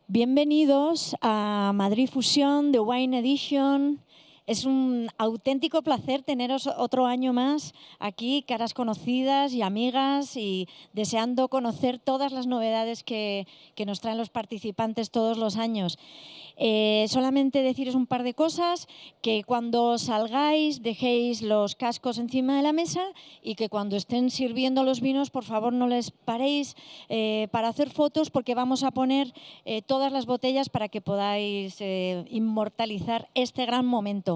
Bienvenidos a Madrid Fusión, The Wine Edition. Es un auténtico placer teneros otro año más aquí, caras conocidas y amigas, y deseando conocer todas las novedades que nos traen los participantes todos los años. Solamente deciros un par de cosas: que cuando salgáis dejéis los cascos encima de la mesa y que cuando estén sirviendo los vinos, por favor, no les paréis para hacer fotos, porque vamos a poner todas las botellas para que podáis inmortalizar este gran momento.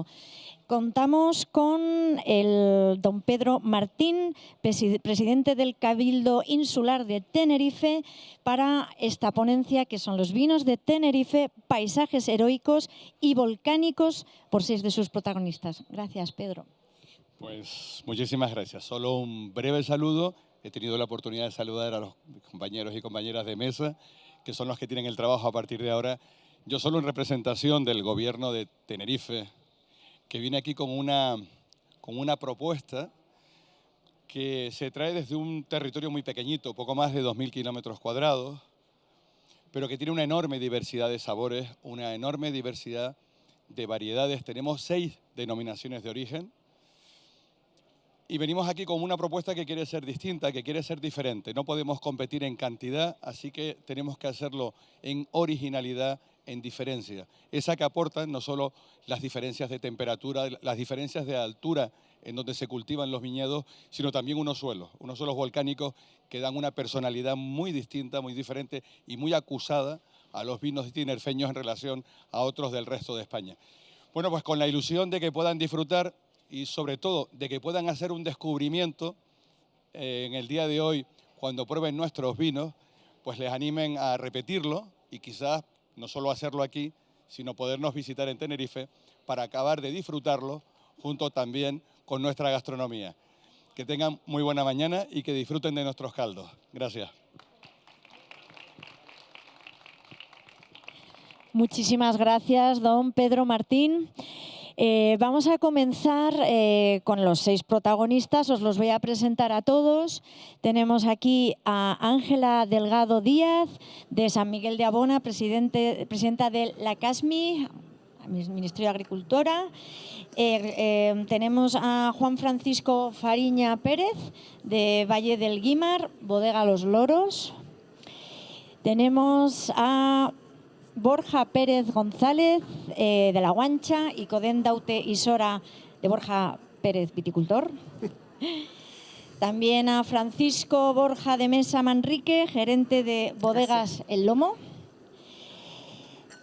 Contamos con el don Pedro Martín, presidente del Cabildo Insular de Tenerife, para esta ponencia, que son los vinos de Tenerife, paisajes heroicos y volcánicos, por 6 de sus protagonistas. Gracias, Pedro. Pues muchísimas gracias. Solo un breve saludo. He tenido la oportunidad de saludar a los compañeros y compañeras de mesa, que son los que tienen el trabajo a partir de ahora. Yo solo en representación del gobierno de Tenerife, que viene aquí con una propuesta que se trae desde un territorio muy pequeñito, poco más de 2.000 kilómetros cuadrados, pero que tiene una enorme diversidad de sabores, una enorme diversidad de variedades. Tenemos 6 denominaciones de origen y venimos aquí con una propuesta que quiere ser distinta, que quiere ser diferente. No podemos competir en cantidad, así que tenemos que hacerlo en originalidad, en diferencia. Esa que aportan no solo las diferencias de temperatura, las diferencias de altura en donde se cultivan los viñedos, sino también unos suelos volcánicos que dan una personalidad muy distinta, muy diferente y muy acusada a los vinos tinerfeños en relación a otros del resto de España. Bueno, pues con la ilusión de que puedan disfrutar y sobre todo de que puedan hacer un descubrimiento en el día de hoy, cuando prueben nuestros vinos, pues les animen a repetirlo y quizás no solo hacerlo aquí, sino podernos visitar en Tenerife para acabar de disfrutarlo junto también con nuestra gastronomía. Que tengan muy buena mañana y que disfruten de nuestros caldos. Gracias. Muchísimas gracias, don Pedro Martín. Vamos a comenzar con los 6 protagonistas. Os los voy a presentar a todos. Tenemos aquí a Ángela Delgado Díaz, de San Miguel de Abona, presidenta de la CASMI, Ministerio de Agricultura. Tenemos a Juan Francisco Fariña Pérez, de Valle del Guimar, Bodega Los Loros. Tenemos a Borja Pérez González, de La Guancha, y Codén Daute y Sora, de Borja Pérez, viticultor. También a Francisco Borja de Mesa Manrique, gerente de Bodegas El Lomo.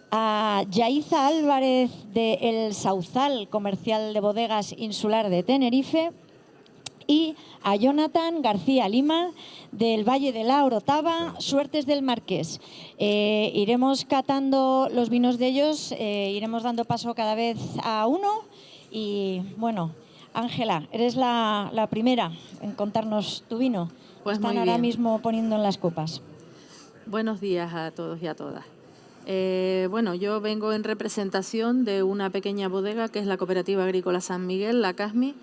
A Yaiza Álvarez, de El Sauzal, comercial de Bodegas Insular de Tenerife. Y a Jonathan García Lima, del Valle de la Orotava, Suertes del Marqués. Iremos catando los vinos de ellos, iremos dando paso cada vez a uno. Y bueno, Ángela, eres la primera en contarnos tu vino. Pues están ahora mismo poniendo en las copas. Buenos días a todos y a todas. Bueno, yo vengo en representación de una pequeña bodega que es la Cooperativa Agrícola San Miguel, la CASMI,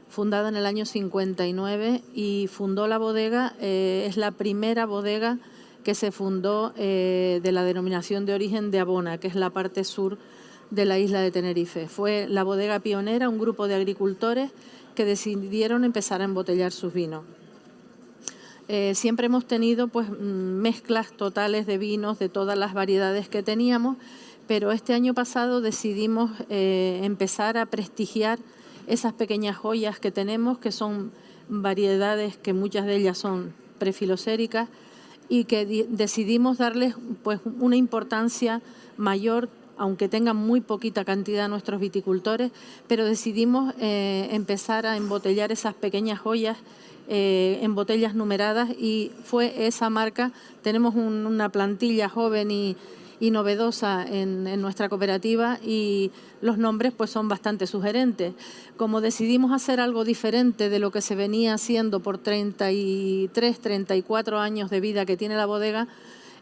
fundada en el año 59, y fundó la bodega, es la primera bodega que se fundó de la denominación de origen de Abona, que es la parte sur de la isla de Tenerife. Fue la bodega pionera, un grupo de agricultores que decidieron empezar a embotellar sus vinos. Siempre hemos tenido pues mezclas totales de vinos de todas las variedades que teníamos, pero este año pasado decidimos empezar a prestigiar esas pequeñas joyas que tenemos, que son variedades que muchas de ellas son prefiloséricas, y que decidimos darles pues una importancia mayor, aunque tengan muy poquita cantidad nuestros viticultores, pero decidimos empezar a embotellar esas pequeñas joyas en botellas numeradas, y fue esa marca. Tenemos una plantilla joven y novedosa en nuestra cooperativa, y los nombres pues son bastante sugerentes. Como decidimos hacer algo diferente de lo que se venía haciendo por 33, 34 años de vida que tiene la bodega,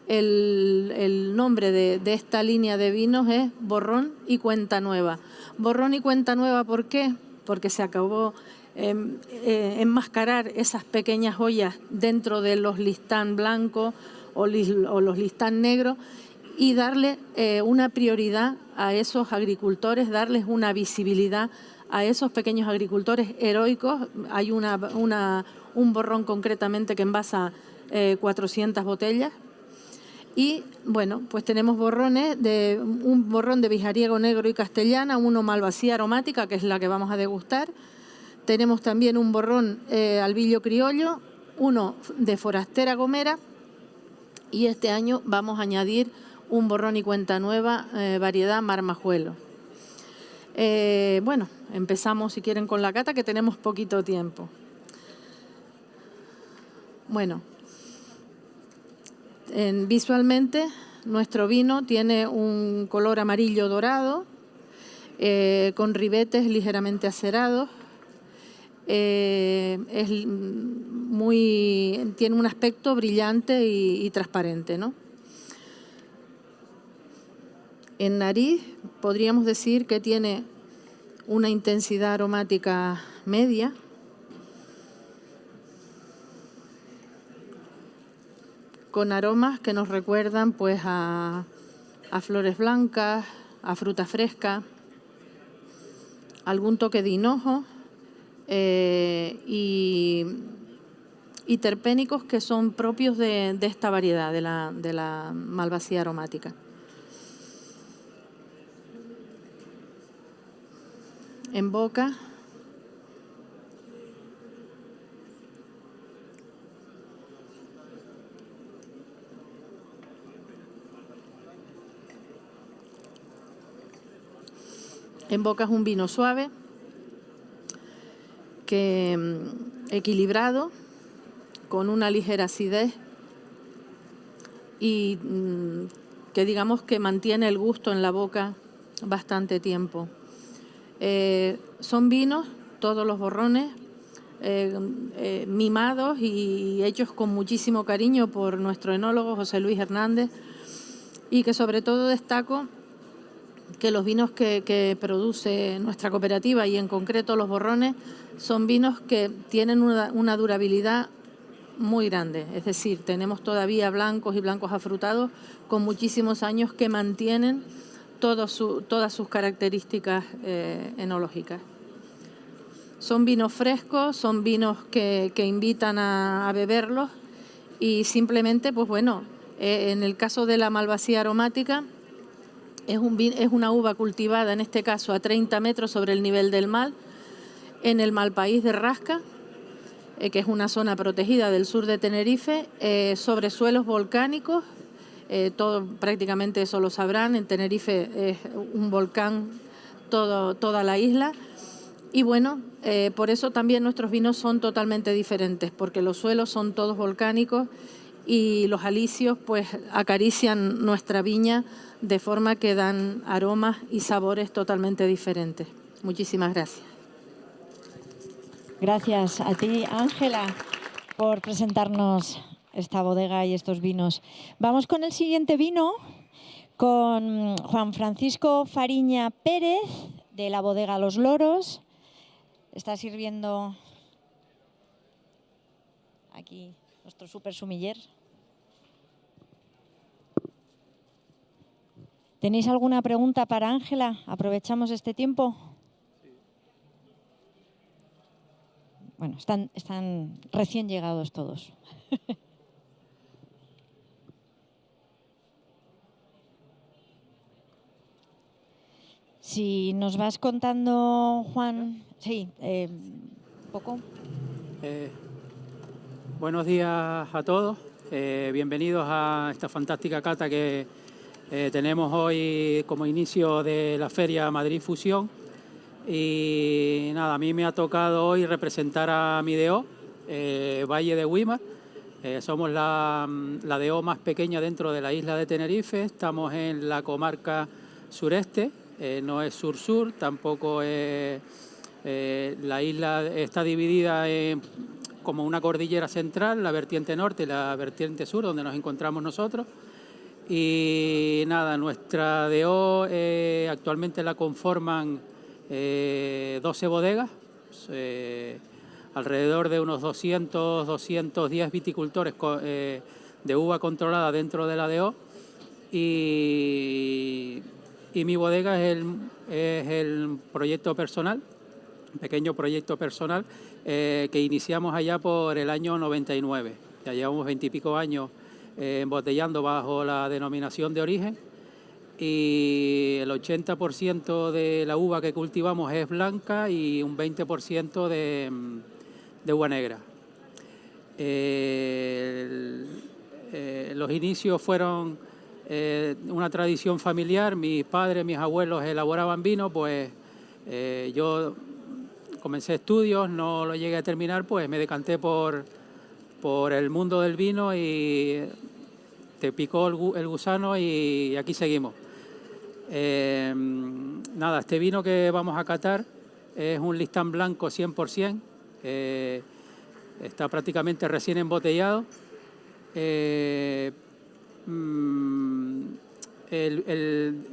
el nombre de esta línea de vinos es Borrón y Cuenta Nueva. Borrón y Cuenta Nueva, ¿por qué? Porque se acabó enmascarar esas pequeñas ollas dentro de los listán blancos o los listán negros y darle una prioridad a esos agricultores, darles una visibilidad a esos pequeños agricultores heroicos. Hay un borrón concretamente que envasa 400 botellas. Y bueno, pues tenemos un borrón de bijariego negro y castellana, uno malvasía aromática, que es la que vamos a degustar. Tenemos también un borrón albillo criollo, uno de forastera gomera, y este año vamos a añadir un borrón y cuenta nueva, variedad marmajuelo. Bueno, empezamos si quieren con la cata, que tenemos poquito tiempo. Bueno, visualmente nuestro vino tiene un color amarillo dorado, con ribetes ligeramente acerados. Tiene un aspecto brillante y transparente, ¿no? En nariz podríamos decir que tiene una intensidad aromática media. Con aromas que nos recuerdan pues a flores blancas, a fruta fresca, algún toque de hinojo y terpénicos que son propios de esta variedad, de la malvasía aromática. En boca, es un vino suave, equilibrado, con una ligera acidez y que digamos que mantiene el gusto en la boca bastante tiempo. Son vinos, todos los borrones, mimados y hechos con muchísimo cariño por nuestro enólogo José Luis Hernández, y que sobre todo destaco que los vinos que produce nuestra cooperativa, y en concreto los borrones, son vinos que tienen una durabilidad muy grande. Es decir, tenemos todavía blancos y blancos afrutados con muchísimos años que mantienen todas sus características enológicas. Son vinos frescos, son vinos que invitan a beberlos, y simplemente, pues bueno, en el caso de la malvasía aromática, es una uva cultivada, en este caso, a 30 metros sobre el nivel del mar, en el Malpaís de Rasca, que es una zona protegida del sur de Tenerife, sobre suelos volcánicos. Prácticamente eso lo sabrán, en Tenerife es un volcán toda la isla. Y bueno, por eso también nuestros vinos son totalmente diferentes, porque los suelos son todos volcánicos y los alisios pues acarician nuestra viña de forma que dan aromas y sabores totalmente diferentes. Muchísimas gracias. Gracias a ti, Ángela, por presentarnos esta bodega y estos vinos. Vamos con el siguiente vino, con Juan Francisco Fariña Pérez, de la bodega Los Loros. Está sirviendo aquí nuestro super sumiller. ¿Tenéis alguna pregunta para Ángela? Aprovechamos este tiempo. Bueno, están recién llegados todos. Si nos vas contando, Juan, sí, un poco. Buenos días a todos. Bienvenidos a esta fantástica cata que tenemos hoy como inicio de la Feria Madrid Fusión. Y nada, a mí me ha tocado hoy representar a mi DO, Valle de Güímar. Somos la DO más pequeña dentro de la isla de Tenerife. Estamos en la comarca sureste, no es sur-sur, tampoco es... la isla está dividida como una cordillera central, la vertiente norte y la vertiente sur, donde nos encontramos nosotros. Y nada, nuestra DO actualmente la conforman 12 bodegas, tenemos alrededor de unos 200, 210 viticultores de uva controlada dentro de la DO, y mi bodega es el proyecto personal, un pequeño proyecto personal que iniciamos allá por el año 99. Ya llevamos 20 y pico años embotellando bajo la denominación de origen, y el 80% de la uva que cultivamos es blanca y un 20% de uva negra. Los inicios fueron una tradición familiar. Mis padres, mis abuelos elaboraban vino, pues yo comencé estudios, no lo llegué a terminar, pues me decanté por el mundo del vino y te picó el gusano y aquí seguimos. Nada, este vino que vamos a catar es un Listán blanco 100%, está prácticamente recién embotellado.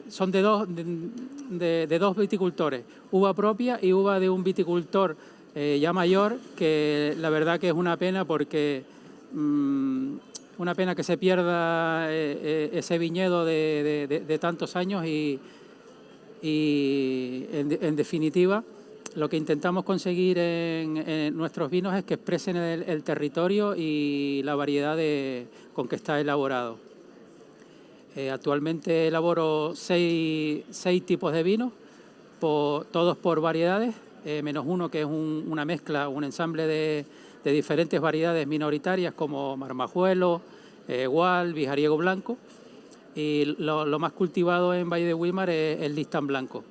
Son de dos viticultores, uva propia y uva de un viticultor ya mayor, que la verdad que es una pena, porque una pena que se pierda ese viñedo de tantos años, y en definitiva lo que intentamos conseguir en nuestros vinos es que expresen el territorio y la variedad con que está elaborado. Actualmente elaboro seis tipos de vinos, todos por variedades, menos uno que es una mezcla, un ensamble de diferentes variedades minoritarias como Marmajuelo, Gual, Vijariego Blanco, y lo más cultivado en Valle de Wilmar es el Listán blanco.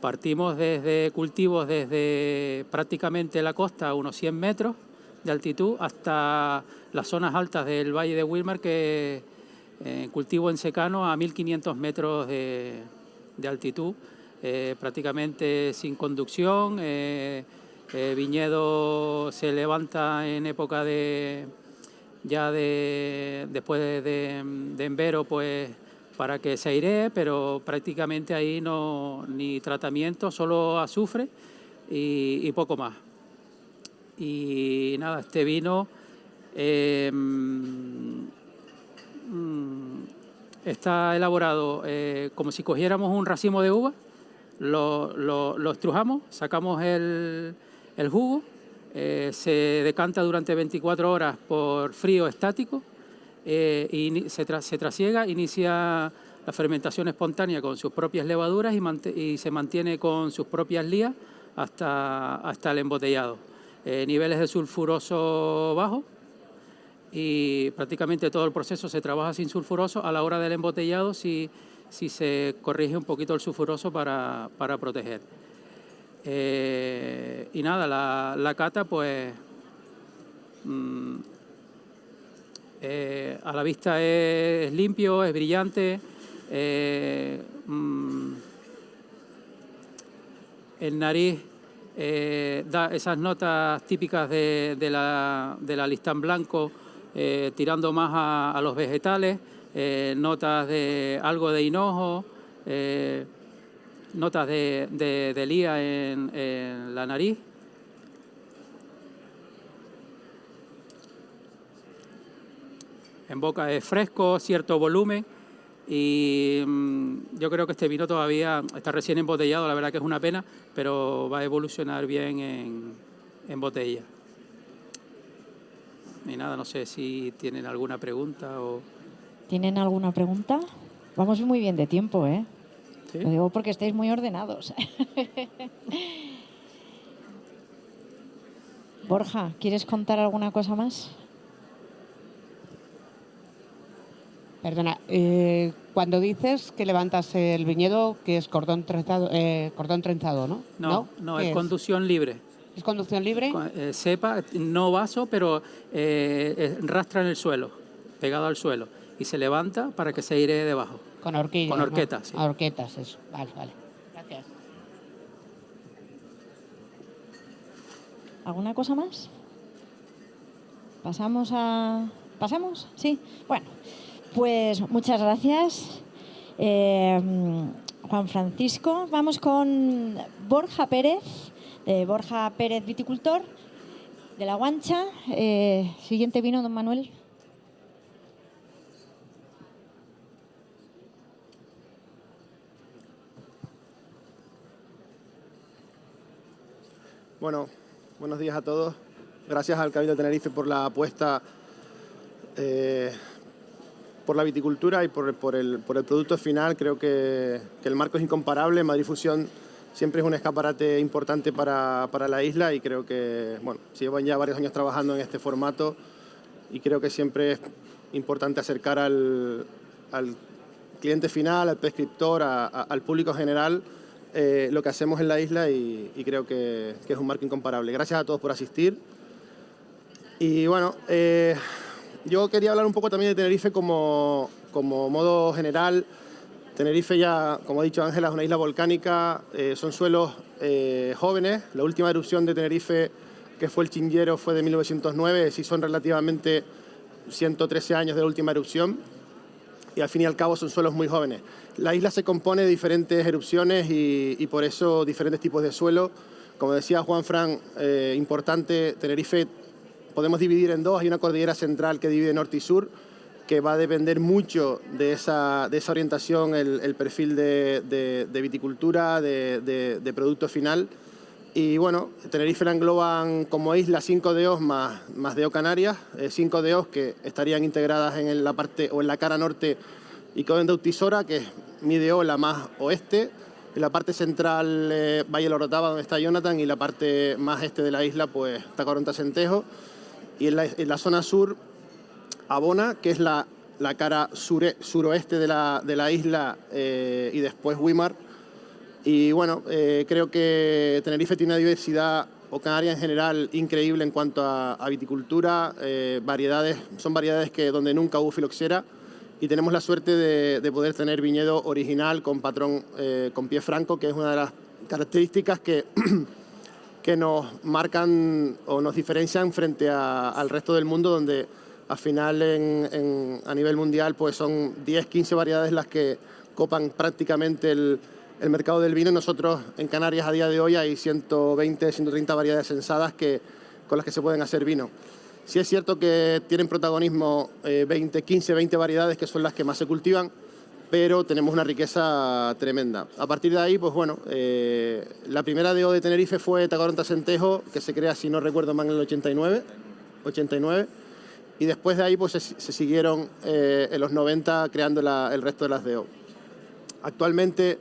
Partimos desde cultivos desde prácticamente la costa a unos 100 metros de altitud hasta las zonas altas del Valle de Wilmar, que cultivo en secano a 1500 metros de altitud, prácticamente sin conducción. Viñedo se levanta en época después de envero, pues para que se airee, pero prácticamente ahí no ni tratamiento, solo azufre y poco más. Y nada, este vino está elaborado como si cogiéramos un racimo de uva, lo estrujamos, sacamos el jugo, se decanta durante 24 horas por frío estático, y se trasiega, inicia la fermentación espontánea con sus propias levaduras y se mantiene con sus propias lías hasta el embotellado. Niveles de sulfuroso bajos, y prácticamente todo el proceso se trabaja sin sulfuroso. A la hora del embotellado si se corrige un poquito el sulfuroso para proteger. Y nada, la cata pues a la vista es limpio, es brillante, el nariz da esas notas típicas de la Listán blanco, tirando más a los vegetales, notas de algo de hinojo, notas de lía en la nariz. En boca es fresco, cierto volumen, y yo creo que este vino todavía está recién embotellado, la verdad que es una pena, pero va a evolucionar bien en botella. Y nada, no sé si tienen alguna pregunta o... ¿Tienen alguna pregunta? Vamos muy bien de tiempo, ¿eh? ¿Sí? Lo digo porque estáis muy ordenados. Borja, ¿quieres contar alguna cosa más? Perdona, cuando dices que levantas el viñedo, que es cordón trenzado, ¿no? No, es conducción libre. ¿Es conducción libre? Cepa, no vaso, pero rastra en el suelo, pegado al suelo, y se levanta para que se airee debajo. Con horquillas. Con horquetas, ¿no? sí. Horquetas, eso. Vale. Gracias. ¿Alguna cosa más? ¿Pasamos? ¿Sí? Bueno, pues muchas gracias, Juan Francisco. Vamos con Borja Pérez, de Borja Pérez, viticultor, de La Guancha. Siguiente vino, don Manuel. Bueno, buenos días a todos. Gracias al Cabildo de Tenerife por la apuesta por la viticultura y por el producto final. Creo que el marco es incomparable. Madrid Fusión siempre es un escaparate importante para la isla y creo que, bueno, se llevan ya varios años trabajando en este formato y creo que siempre es importante acercar al cliente final, al prescriptor, al público general, lo que hacemos en la isla y creo que es un marco incomparable. Gracias a todos por asistir. Y bueno, yo quería hablar un poco también de Tenerife como modo general. Tenerife ya, como ha dicho Ángela, es una isla volcánica, son suelos jóvenes. La última erupción de Tenerife, que fue el Chinchero, fue de 1909, sí son relativamente 113 años de la última erupción y al fin y al cabo son suelos muy jóvenes. La isla se compone de diferentes erupciones y por eso diferentes tipos de suelo. Como decía Juan Fran, importante, Tenerife podemos dividir en dos. Hay una cordillera central que divide norte y sur, que va a depender mucho de esa orientación, el perfil de viticultura, de producto final. Y bueno, Tenerife la engloban como isla 5 DOs más DO Canarias, 5 DOs que estarían integradas en la parte o en la cara norte y Coden de Utisora, que es mi DO, la más oeste. En la parte central, Valle Lorotava, donde está Jonathan, y la parte más este de la isla, pues Tacoronte Centejo. Y en la zona sur, Abona, que es la cara suroeste de la isla, y después Wimar. Y bueno, creo que Tenerife tiene una diversidad, o Canarias en general, increíble en cuanto a viticultura. Son variedades donde nunca hubo filoxera y tenemos la suerte de poder tener viñedo original con patrón con pie franco, que es una de las características que nos marcan o nos diferencian frente al resto del mundo, donde al final a nivel mundial pues son 10-15 variedades las que copan prácticamente el mercado del vino. Nosotros en Canarias a día de hoy hay 120-130 variedades censadas con las que se pueden hacer vino. Sí es cierto que tienen protagonismo 15-20 variedades que son las que más se cultivan, pero tenemos una riqueza tremenda. A partir de ahí, pues bueno, la primera DO de Tenerife fue Tacoronte Centejo, que se crea, si no recuerdo mal, en el 89, y después de ahí pues se siguieron en los 90 creando el resto de las DO. Actualmente,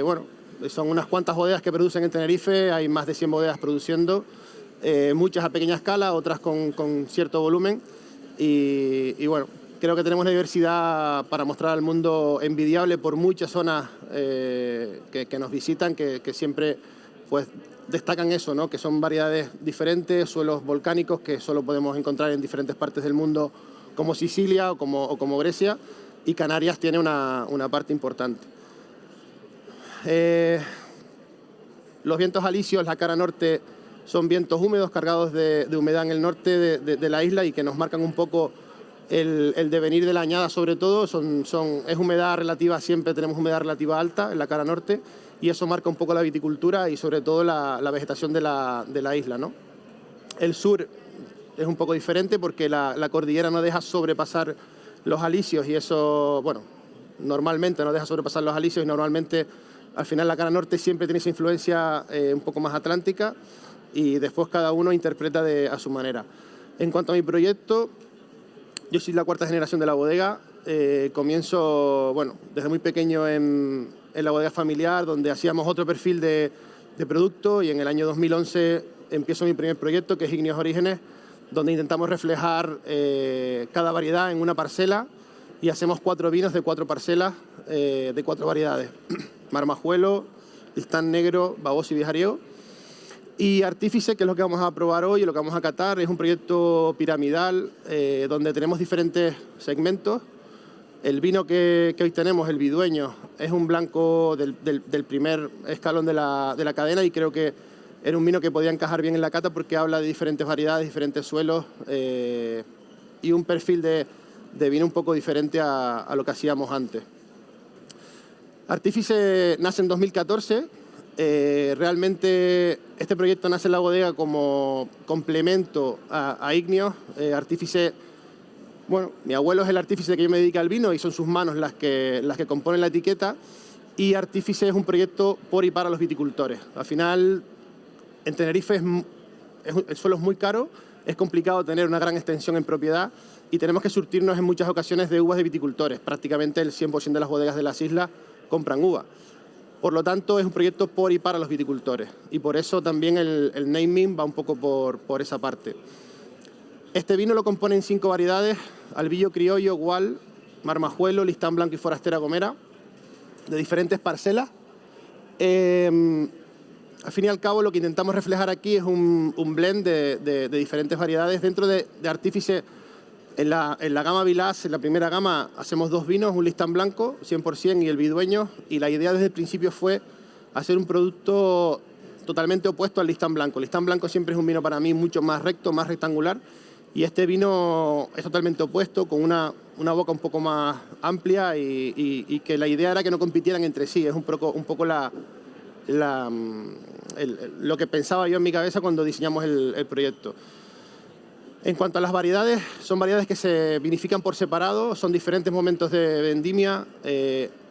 bueno, son unas cuantas bodegas que producen en Tenerife, hay más de 100 bodegas produciendo, muchas a pequeña escala, otras con cierto volumen, y bueno, creo que tenemos una diversidad para mostrar al mundo envidiable por muchas zonas que nos visitan, que siempre pues destacan eso, ¿no? Que son variedades diferentes, suelos volcánicos que solo podemos encontrar en diferentes partes del mundo, como Sicilia o como Grecia, y Canarias tiene una parte importante. Los vientos alisios, la cara norte, son vientos húmedos cargados de humedad en el norte de la isla y que nos marcan un poco el devenir de la añada, sobre todo. Es humedad relativa, siempre tenemos humedad relativa alta en la cara norte y eso marca un poco la viticultura y sobre todo la vegetación de la isla, ¿no? El sur es un poco diferente porque la cordillera no deja sobrepasar los alisios y eso, bueno, normalmente no deja sobrepasar los alisios y normalmente al final la cara norte siempre tiene esa influencia un poco más atlántica y después cada uno interpreta a su manera. En cuanto a mi proyecto, yo soy la cuarta generación de la bodega. Comienzo, bueno, desde muy pequeño en la bodega familiar, donde hacíamos otro perfil de producto, y en el año 2011 empiezo mi primer proyecto, que es Ígneos Orígenes, donde intentamos reflejar cada variedad en una parcela y hacemos 4 vinos de 4 parcelas de 4 variedades. Marmajuelo, Listán Negro, Baboso y Viajariego. Y Artífice, que es lo que vamos a probar hoy y lo que vamos a catar, es un proyecto piramidal donde tenemos diferentes segmentos. El vino que hoy tenemos, el Vidueño, es un blanco del primer escalón de la cadena y creo que era un vino que podía encajar bien en la cata porque habla de diferentes variedades, diferentes suelos y un perfil de vino un poco diferente a lo que hacíamos antes. Artífice nace en 2014. Realmente este proyecto nace en la bodega como complemento a Igneos. Artífice, bueno, mi abuelo es el artífice que yo me dedico al vino y son sus manos las que componen la etiqueta. Y Artífice es un proyecto por y para los viticultores. Al final, en Tenerife el suelo es muy caro, es complicado tener una gran extensión en propiedad y tenemos que surtirnos en muchas ocasiones de uvas de viticultores. Prácticamente el 100% de las bodegas de las islas compran uva. Por lo tanto, es un proyecto por y para los viticultores. Y por eso también el naming va un poco por esa parte. Este vino lo componen 5 variedades: Albillo Criollo, Gual, Marmajuelo, Listán Blanco y Forastera Gomera, de diferentes parcelas. Al fin y al cabo, lo que intentamos reflejar aquí es un blend de diferentes variedades. Dentro de Artífice, en la gama Vilás, en la primera gama, hacemos 2 vinos, un Listán Blanco, 100%, y el Vidueño. Y la idea desde el principio fue hacer un producto totalmente opuesto al Listán Blanco. El Listán Blanco siempre es un vino para mí mucho más recto, más rectangular. Y este vino es totalmente opuesto, con una boca un poco más amplia y que la idea era que no compitieran entre sí. Es un poco lo que pensaba yo en mi cabeza cuando diseñamos el proyecto. En cuanto a las variedades, son variedades que se vinifican por separado, son diferentes momentos de vendimia.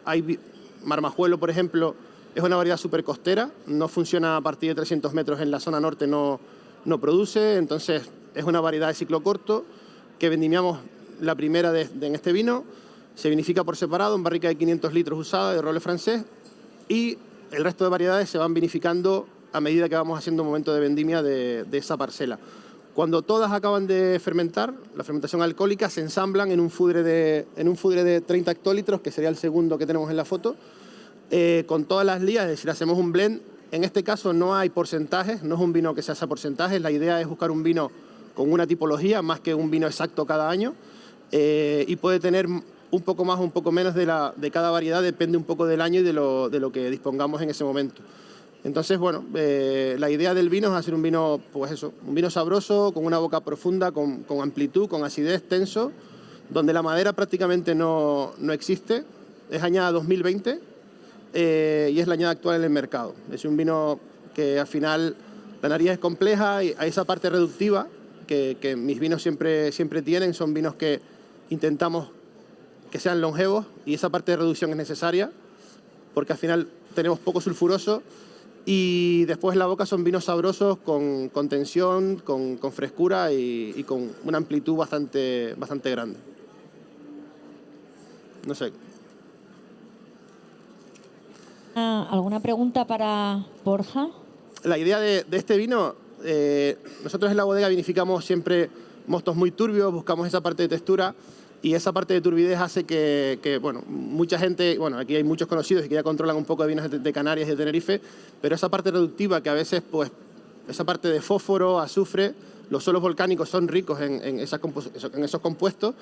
Hay Marmajuelo, por ejemplo, es una variedad súper costera, no funciona a partir de 300 metros en la zona norte, no produce, entonces es una variedad de ciclo corto que vendimiamos la primera en este vino, se vinifica por separado en barrica de 500 litros usada de roble francés y el resto de variedades se van vinificando a medida que vamos haciendo un momento de vendimia de esa parcela. Cuando todas acaban de fermentar, la fermentación alcohólica, se ensamblan en un fudre de 30 hectolitros, que sería el segundo que tenemos en la foto, con todas las lías, es decir, hacemos un blend. En este caso no hay porcentajes, no es un vino que se hace a porcentajes, la idea es buscar un vino con una tipología más que un vino exacto cada año, y puede tener un poco más o un poco menos de cada variedad, depende un poco del año y de lo que dispongamos en ese momento. Entonces, bueno, la idea del vino es hacer un vino, pues eso, un vino sabroso, con una boca profunda, con amplitud, con acidez, tenso, donde la madera prácticamente no existe, es añada 2020 y es la añada actual en el mercado. Es un vino que al final la nariz es compleja y hay esa parte reductiva que mis vinos siempre tienen, son vinos que intentamos que sean longevos y esa parte de reducción es necesaria porque al final tenemos poco sulfuroso. Y después en la boca son vinos sabrosos con tensión, con frescura y con una amplitud bastante grande. No sé. ¿Alguna pregunta para Borja? La idea de este vino, nosotros en la bodega vinificamos siempre mostos muy turbios, buscamos esa parte de textura y esa parte de turbidez hace que bueno, mucha gente, bueno, aquí hay muchos conocidos y que ya controlan un poco de vinos de Canarias y de Tenerife, pero esa parte reductiva que a veces, pues, esa parte de fósforo, azufre, los suelos volcánicos son ricos en esos compuestos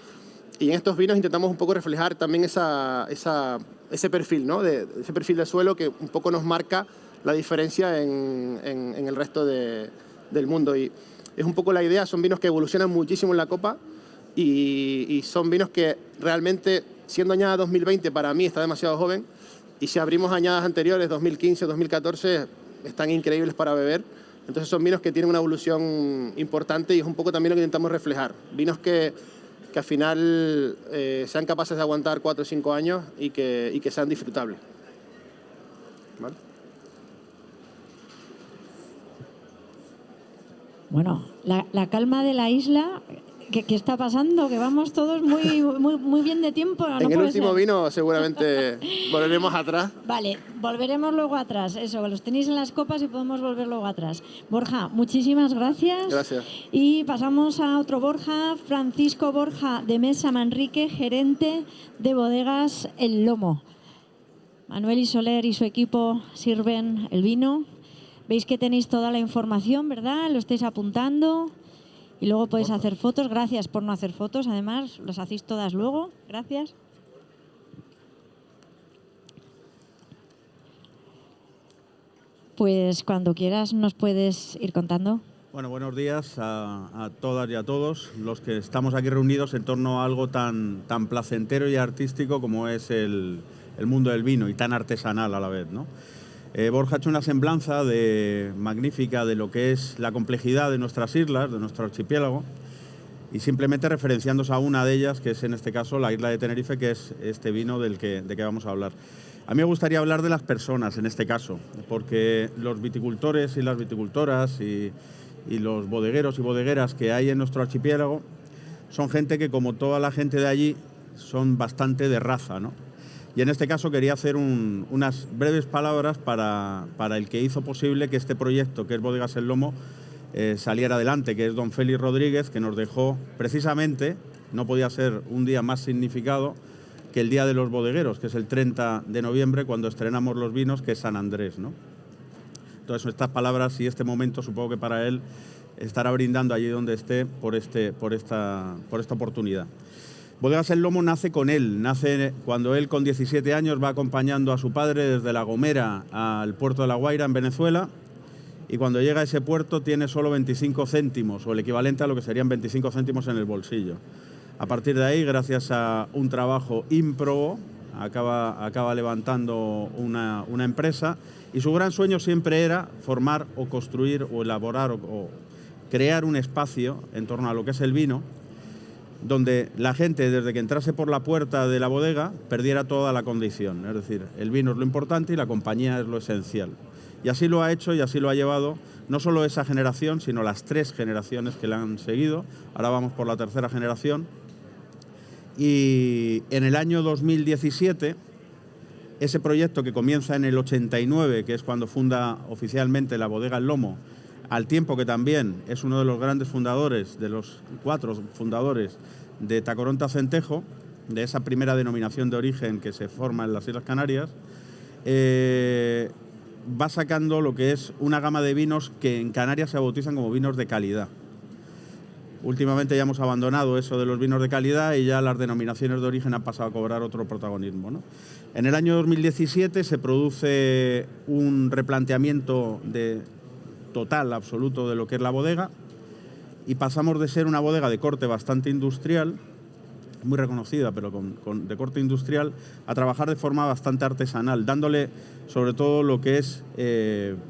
y en estos vinos intentamos un poco reflejar también ese perfil, ¿no? Ese perfil de suelo que un poco nos marca la diferencia en el resto del mundo. Y es un poco la idea, son vinos que evolucionan muchísimo en la copa y son vinos que realmente, siendo añada 2020, para mí está demasiado joven, y si abrimos añadas anteriores, 2015, 2014, están increíbles para beber. Entonces son vinos que tienen una evolución importante y es un poco también lo que intentamos reflejar. Vinos que al final sean capaces de aguantar 4 o 5 años y que sean disfrutables. ¿Vale? Bueno, la calma de la isla, ¿qué está pasando? Que vamos todos muy bien de tiempo. No en el último ser. Vino seguramente volveremos atrás. Vale, volveremos luego atrás. Eso, los tenéis en las copas y podemos volver luego atrás. Borja, muchísimas gracias. Gracias. Y pasamos a otro Borja, Francisco Borja de Mesa Manrique, gerente de bodegas El Lomo. Manuel y Soler y su equipo sirven el vino. Veis que tenéis toda la información, ¿verdad? Lo estáis apuntando. Y luego podéis hacer fotos. Gracias por no hacer fotos, además, las hacéis todas luego. Gracias. Pues cuando quieras nos puedes ir contando. Bueno, buenos días a todas y a todos los que estamos aquí reunidos en torno a algo tan placentero y artístico como es el mundo del vino y tan artesanal a la vez, ¿no? Borja ha hecho una semblanza magnífica de lo que es la complejidad de nuestras islas, de nuestro archipiélago, y simplemente referenciándose a una de ellas, que es en este caso la isla de Tenerife, que es este vino de que vamos a hablar. A mí me gustaría hablar de las personas en este caso, porque los viticultores y las viticultoras y los bodegueros y bodegueras que hay en nuestro archipiélago son gente que, como toda la gente de allí, son bastante de raza, ¿no? Y en este caso quería hacer unas breves palabras para el que hizo posible que este proyecto, que es Bodegas El Lomo, saliera adelante, que es don Félix Rodríguez, que nos dejó precisamente, no podía ser un día más significado que el Día de los Bodegueros, que es el 30 de noviembre, cuando estrenamos los vinos, que es San Andrés, ¿no? Entonces, estas palabras y este momento, supongo que para él estará brindando allí donde esté por esta oportunidad. Bodegas El Lomo nace con él, nace cuando él con 17 años va acompañando a su padre desde La Gomera al puerto de La Guaira en Venezuela, y cuando llega a ese puerto tiene solo 25 céntimos, o el equivalente a lo que serían 25 céntimos en el bolsillo. A partir de ahí, gracias a un trabajo ímprobo, acaba levantando una empresa, y su gran sueño siempre era formar o construir o elaborar o crear un espacio en torno a lo que es el vino, donde la gente, desde que entrase por la puerta de la bodega, perdiera toda la condición. Es decir, el vino es lo importante y la compañía es lo esencial. Y así lo ha hecho y así lo ha llevado no solo esa generación, sino las 3 generaciones que le han seguido. Ahora vamos por la 3ª generación. Y en el año 2017, ese proyecto que comienza en el 89, que es cuando funda oficialmente la Bodega El Lomo, al tiempo que también es uno de los grandes fundadores, de los 4 fundadores de Tacoronte Centejo, de esa primera denominación de origen que se forma en las Islas Canarias, va sacando lo que es una gama de vinos que en Canarias se bautizan como vinos de calidad. Últimamente ya hemos abandonado eso de los vinos de calidad y ya las denominaciones de origen han pasado a cobrar otro protagonismo, ¿no? En el año 2017 se produce un replanteamiento total, absoluto, de lo que es la bodega, y pasamos de ser una bodega de corte bastante industrial, muy reconocida, pero de corte industrial, a trabajar de forma bastante artesanal, dándole sobre todo lo que es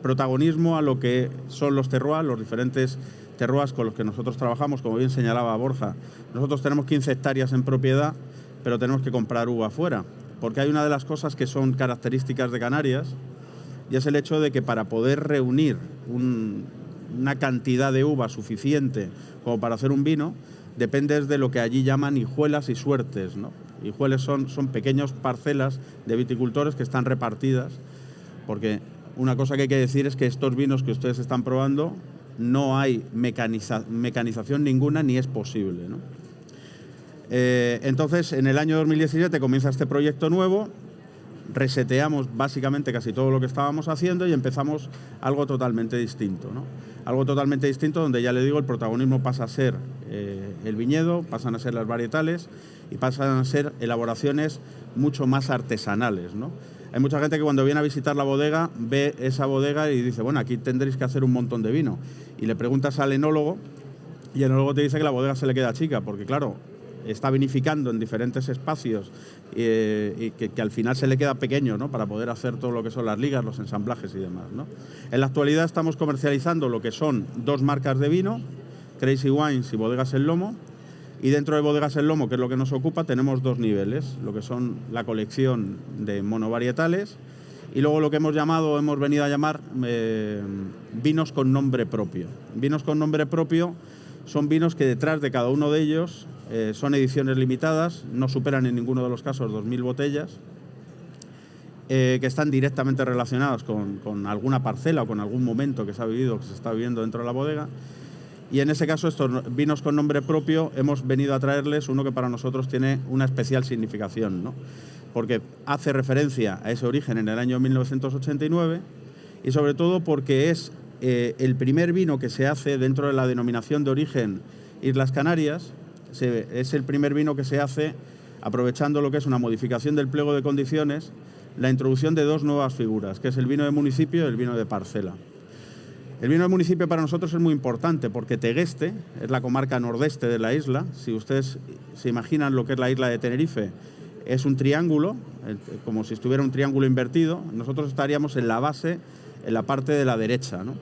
protagonismo a lo que son los terroirs, los diferentes terroirs con los que nosotros trabajamos. Como bien señalaba Borja, nosotros tenemos 15 hectáreas en propiedad, pero tenemos que comprar uva afuera, porque hay una de las cosas que son características de Canarias, y es el hecho de que para poder reunir una cantidad de uva suficiente como para hacer un vino, dependes de lo que allí llaman hijuelas y suertes, ¿no? Hijueles son pequeñas parcelas de viticultores que están repartidas, porque una cosa que hay que decir es que estos vinos que ustedes están probando no hay mecanización ninguna ni es posible, ¿no? Entonces, en el año 2017 comienza este proyecto nuevo, reseteamos básicamente casi todo lo que estábamos haciendo y empezamos algo totalmente distinto, ¿no? Algo totalmente distinto donde, ya le digo, el protagonismo pasa a ser el viñedo, pasan a ser las varietales y pasan a ser elaboraciones mucho más artesanales, ¿no? Hay mucha gente que cuando viene a visitar la bodega ve esa bodega y dice, bueno, aquí tendréis que hacer un montón de vino. Y le preguntas al enólogo y el enólogo te dice que la bodega se le queda chica, porque claro, está vinificando en diferentes espacios y que al final se le queda pequeño, ¿no?, para poder hacer todo lo que son las ligas, los ensamblajes y demás, ¿no? En la actualidad estamos comercializando lo que son 2 marcas de vino, Crazy Wines y Bodegas El Lomo, y dentro de Bodegas El Lomo, que es lo que nos ocupa, tenemos 2 niveles, lo que son la colección de monovarietales y luego lo que hemos venido a llamar vinos con nombre propio. Vinos con nombre propio son vinos que detrás de cada uno de ellos son ediciones limitadas, no superan en ninguno de los casos 2.000 botellas, que están directamente relacionadas con alguna parcela o con algún momento que se ha vivido, que se está viviendo dentro de la bodega. Y en ese caso, estos vinos con nombre propio, hemos venido a traerles uno que para nosotros tiene una especial significación, ¿no?, porque hace referencia a ese origen en el año 1989 y sobre todo porque es el primer vino que se hace dentro de la denominación de origen Islas Canarias. Es el primer vino que se hace aprovechando lo que es una modificación del pliego de condiciones, la introducción de 2 nuevas figuras, que es el vino de municipio y el vino de parcela. El vino de municipio para nosotros es muy importante porque Tegueste es la comarca nordeste de la isla. Si ustedes se imaginan lo que es la isla de Tenerife es un triángulo, como si estuviera un triángulo invertido. Nosotros estaríamos en la base, en la parte de la derecha, ¿no?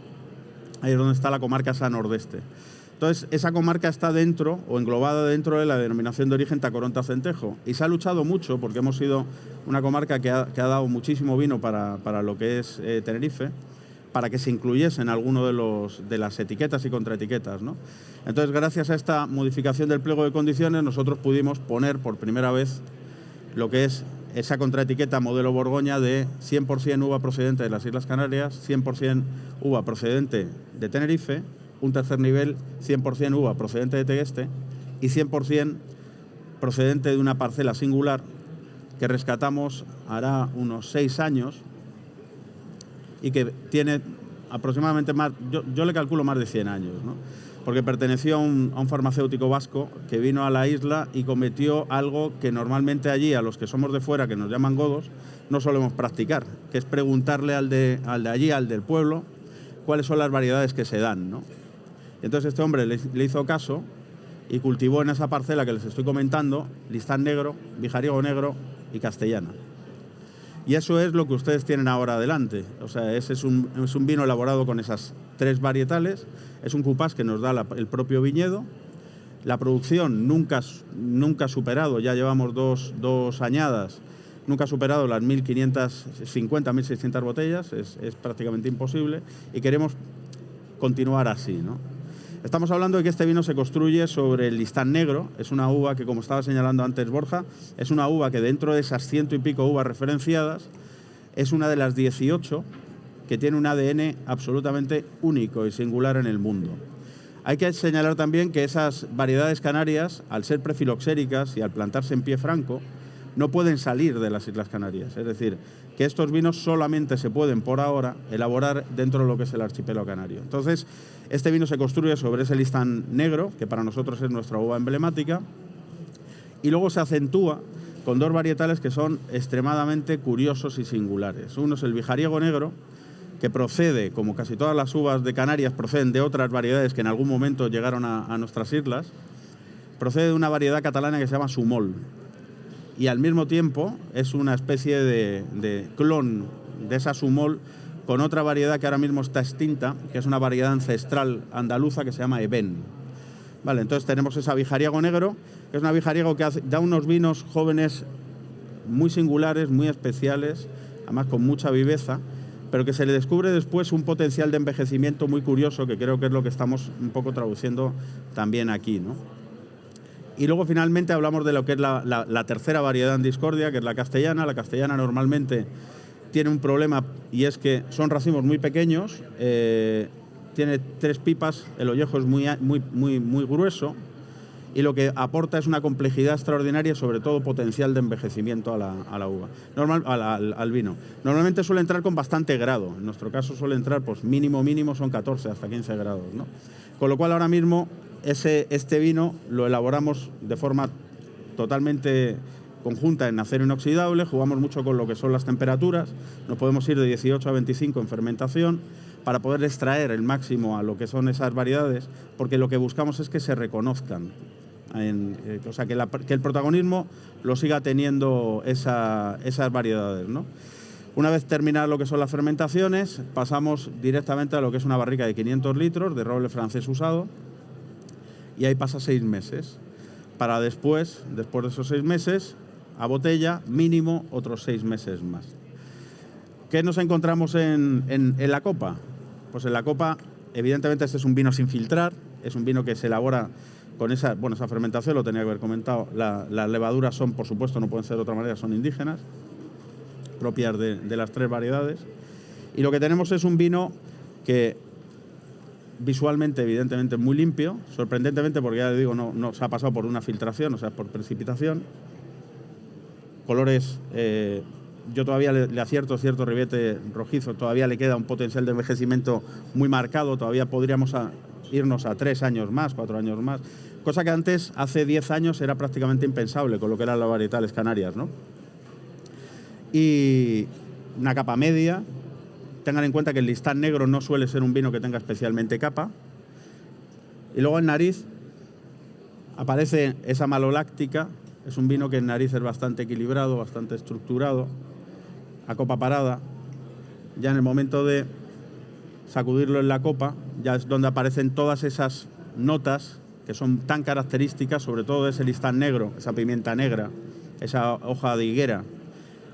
Ahí es donde está la comarca Sa Nordeste. Entonces, esa comarca está dentro o englobada dentro de la denominación de origen Tacoronte-Acentejo. Y se ha luchado mucho porque hemos sido una comarca que ha dado muchísimo vino para lo que es Tenerife, para que se incluyese en alguno de las etiquetas y contraetiquetas, ¿no? Entonces, gracias a esta modificación del pliego de condiciones, nosotros pudimos poner por primera vez lo que es esa contraetiqueta modelo Borgoña de 100% uva procedente de las Islas Canarias, 100% uva procedente de Tenerife, un tercer nivel 100% uva procedente de Tegueste y 100% procedente de una parcela singular que rescatamos hará unos 6 años y que tiene aproximadamente más, yo le calculo más de 100 años, ¿no? Porque perteneció a un farmacéutico vasco que vino a la isla y cometió algo que normalmente allí, a los que somos de fuera, que nos llaman godos, no solemos practicar, que es preguntarle al de allí, al del pueblo, cuáles son las variedades que se dan, ¿no? Entonces este hombre le hizo caso y cultivó en esa parcela que les estoy comentando Listán Negro, Vijariego Negro y Castellana. Y eso es lo que ustedes tienen ahora adelante. O sea, ese es un vino elaborado con esas 3 varietales. Es un cupás que nos da el propio viñedo. La producción nunca ha superado, ya llevamos dos añadas, nunca ha superado las 1.550, 1.600 botellas. Es prácticamente imposible y queremos continuar así, ¿no? Estamos hablando de que este vino se construye sobre el Listán Negro. Es una uva que, como estaba señalando antes Borja, es una uva que dentro de esas 100 y pico uvas referenciadas es una de las 18 que tiene un ADN absolutamente único y singular en el mundo. Hay que señalar también que esas variedades canarias, al ser prefiloxéricas y al plantarse en pie franco, no pueden salir de las Islas Canarias. Es decir, que estos vinos solamente se pueden, por ahora, elaborar dentro de lo que es el archipiélago canario. Entonces, este vino se construye sobre ese Listán Negro, que para nosotros es nuestra uva emblemática, y luego se acentúa con 2 varietales que son extremadamente curiosos y singulares. Uno es el Vijariego Negro, que procede, como casi todas las uvas de Canarias, proceden de otras variedades que en algún momento llegaron a nuestras islas. Procede de una variedad catalana que se llama Sumol. Y al mismo tiempo es una especie de clon de esa Sumol con otra variedad que ahora mismo está extinta, que es una variedad ancestral andaluza que se llama Eben. Vale, entonces tenemos esa Vijariego Negro, que es una Vijariego que da unos vinos jóvenes muy singulares, muy especiales, además con mucha viveza, pero que se le descubre después un potencial de envejecimiento muy curioso, que creo que es lo que estamos un poco traduciendo también aquí, ¿no? Y luego finalmente hablamos de lo que es la tercera variedad en discordia, que es la castellana. La castellana normalmente tiene un problema y es que son racimos muy pequeños, tiene 3 pipas, el ollejo es muy grueso y lo que aporta es una complejidad extraordinaria, sobre todo potencial de envejecimiento a la uva, al vino. Normalmente suele entrar con bastante grado, en nuestro caso suele entrar pues mínimo son 14 hasta 15 grados, ¿no? Con lo cual ahora mismo este vino lo elaboramos de forma totalmente conjunta en acero inoxidable, jugamos mucho con lo que son las temperaturas, nos podemos ir de 18 a 25 en fermentación para poder extraer el máximo a lo que son esas variedades, porque lo que buscamos es que se reconozcan, o sea, que el protagonismo lo siga teniendo esas variedades, ¿no? Una vez terminadas lo que son las fermentaciones, pasamos directamente a lo que es una barrica de 500 litros de roble francés usado, y ahí pasa 6 meses, para después de esos 6 meses, a botella, mínimo otros 6 meses más. ¿Qué nos encontramos en la copa? Pues en la copa, evidentemente este es un vino sin filtrar, es un vino que se elabora con esa fermentación, lo tenía que haber comentado, las levaduras son, por supuesto, no pueden ser de otra manera, son indígenas, propias de las 3 variedades, y lo que tenemos es un vino que visualmente, evidentemente, muy limpio, sorprendentemente, porque ya le digo, no se ha pasado por una filtración, o sea, por precipitación. Colores, yo todavía le acierto cierto ribete rojizo, todavía le queda un potencial de envejecimiento muy marcado, todavía podríamos irnos a 3 años más, 4 años más, cosa que antes, hace 10 años, era prácticamente impensable con lo que eran las varietales canarias, ¿no? Y una capa media. Tengan en cuenta que el Listán Negro no suele ser un vino que tenga especialmente capa. Y luego en nariz aparece esa maloláctica Es un vino que en nariz es bastante equilibrado, bastante estructurado, a copa parada. Ya en el momento de sacudirlo en la copa, ya es donde aparecen todas esas notas que son tan características, sobre todo ese listán negro, esa pimienta negra, esa hoja de higuera,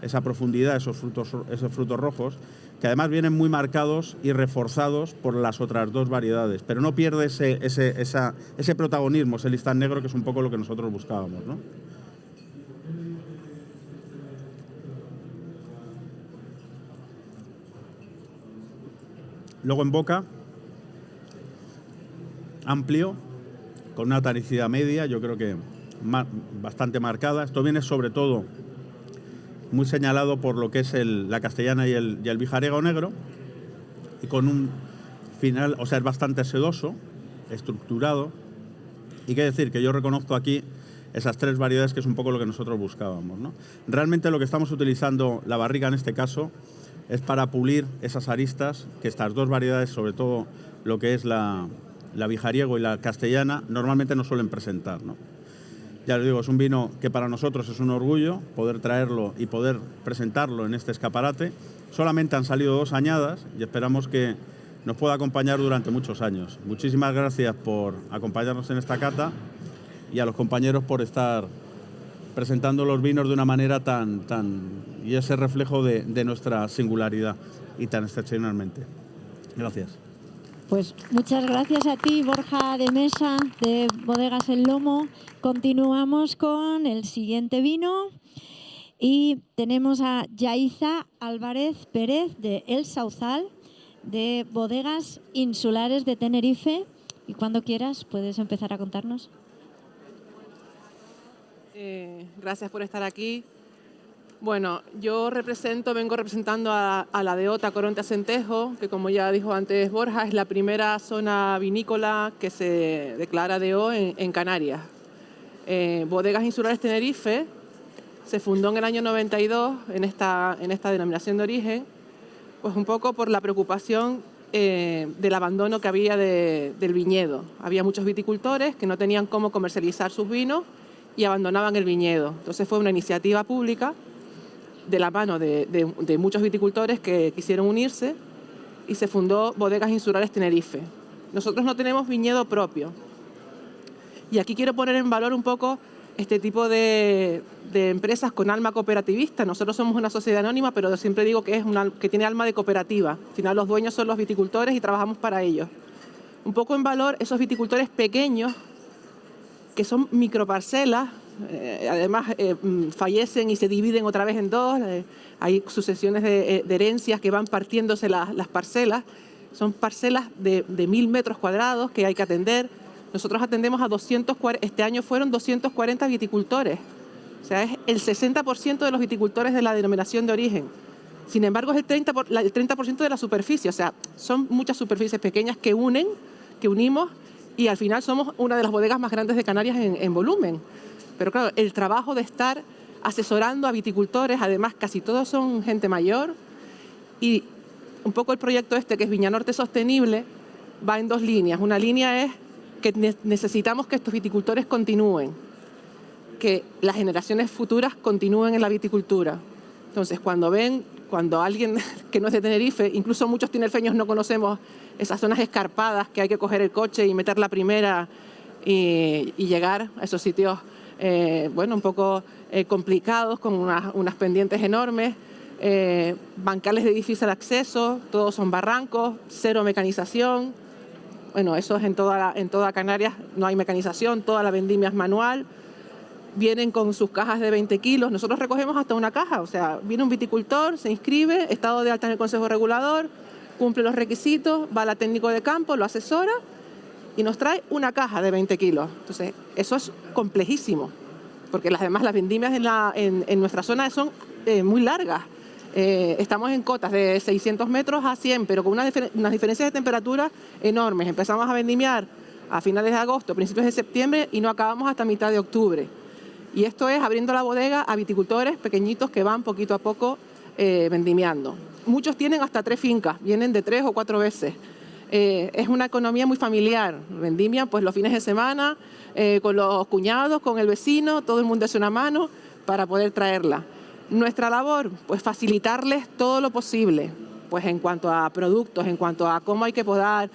esa profundidad, esos frutos rojos, que además vienen muy marcados y reforzados por las otras dos variedades, pero no pierde ese protagonismo, ese listán negro, que es un poco lo que nosotros buscábamos, ¿no? Luego en boca, amplio, con una tanicidad media, yo creo que bastante marcada. Esto viene sobre todo muy señalado por lo que es la castellana y el vijariego negro, y con un final, o sea, es bastante sedoso, estructurado, y qué decir, que yo reconozco aquí esas tres variedades, que es un poco lo que nosotros buscábamos, ¿no? Realmente lo que estamos utilizando la barrica en este caso es para pulir esas aristas que estas dos variedades, sobre todo lo que es la vijariego y la castellana, normalmente no suelen presentar, ¿no? Ya les digo, es un vino que para nosotros es un orgullo poder traerlo y poder presentarlo en este escaparate. Solamente han salido 2 añadas y esperamos que nos pueda acompañar durante muchos años. Muchísimas gracias por acompañarnos en esta cata y a los compañeros por estar presentando los vinos de una manera y ese reflejo de nuestra singularidad y tan excepcionalmente. Gracias. Pues muchas gracias a ti, Borja de Mesa, de Bodegas El Lomo. Continuamos con el siguiente vino y tenemos a Yaiza Álvarez Pérez de El Sauzal, de Bodegas Insulares de Tenerife. Y cuando quieras puedes empezar a contarnos. Gracias por estar aquí. Bueno, yo vengo representando a la Deota Coronte Acentejo, que como ya dijo antes Borja, es la primera zona vinícola que se declara DO en Canarias. Bodegas Insulares Tenerife se fundó en el año 92 en esta denominación de origen, pues un poco por la preocupación del abandono que había del viñedo. Había muchos viticultores que no tenían cómo comercializar sus vinos y abandonaban el viñedo. Entonces fue una iniciativa pública de la mano de muchos viticultores que quisieron unirse y se fundó Bodegas Insulares Tenerife. Nosotros no tenemos viñedo propio. Y aquí quiero poner en valor un poco este tipo de empresas con alma cooperativista. Nosotros somos una sociedad anónima, pero siempre digo que que tiene alma de cooperativa. Al final los dueños son los viticultores y trabajamos para ellos. Un poco en valor esos viticultores pequeños que son microparcelas. Además fallecen y se dividen otra vez en dos, hay sucesiones de herencias que van partiéndose las parcelas, son parcelas de 1000 metros cuadrados que hay que atender. Nosotros atendemos a 240, este año fueron 240 viticultores, o sea, es el 60% de los viticultores de la denominación de origen. Sin embargo, es el 30% de la superficie, o sea, son muchas superficies pequeñas que unimos y al final somos una de las bodegas más grandes de Canarias en volumen. Pero claro, el trabajo de estar asesorando a viticultores, además casi todos son gente mayor, y un poco el proyecto que es Viña Norte Sostenible, va en 2 líneas. Una línea es que necesitamos que estos viticultores continúen, que las generaciones futuras continúen en la viticultura. Entonces, cuando alguien que no es de Tenerife, incluso muchos tinerfeños no conocemos esas zonas escarpadas que hay que coger el coche y meter la primera y llegar a esos sitios un poco complicados, con unas pendientes enormes, bancales de difícil acceso, todos son barrancos, 0 mecanización. Bueno, eso es en toda Canarias, no hay mecanización, toda la vendimia es manual. Vienen con sus cajas de 20 kilos, nosotros recogemos hasta una caja, o sea, viene un viticultor, se inscribe, estado de alta en el Consejo Regulador, cumple los requisitos, va a la técnico de campo, lo asesora y nos trae una caja de 20 kilos. Entonces, eso es complejísimo, porque las vendimias en nuestra zona son muy largas. Estamos en cotas de 600 metros a 100, pero con unas diferencias de temperatura enormes. Empezamos a vendimiar a finales de agosto, principios de septiembre y no acabamos hasta mitad de octubre. Y esto es abriendo la bodega a viticultores pequeñitos que van poquito a poco vendimiando. Muchos tienen hasta 3 fincas, vienen de 3 o 4 veces. es una economía muy familiar. Vendimia, pues los fines de semana, con los cuñados, con el vecino, todo el mundo hace una mano para poder traerla. Nuestra labor, pues facilitarles todo lo posible, pues en cuanto a productos, en cuanto a cómo hay que podar,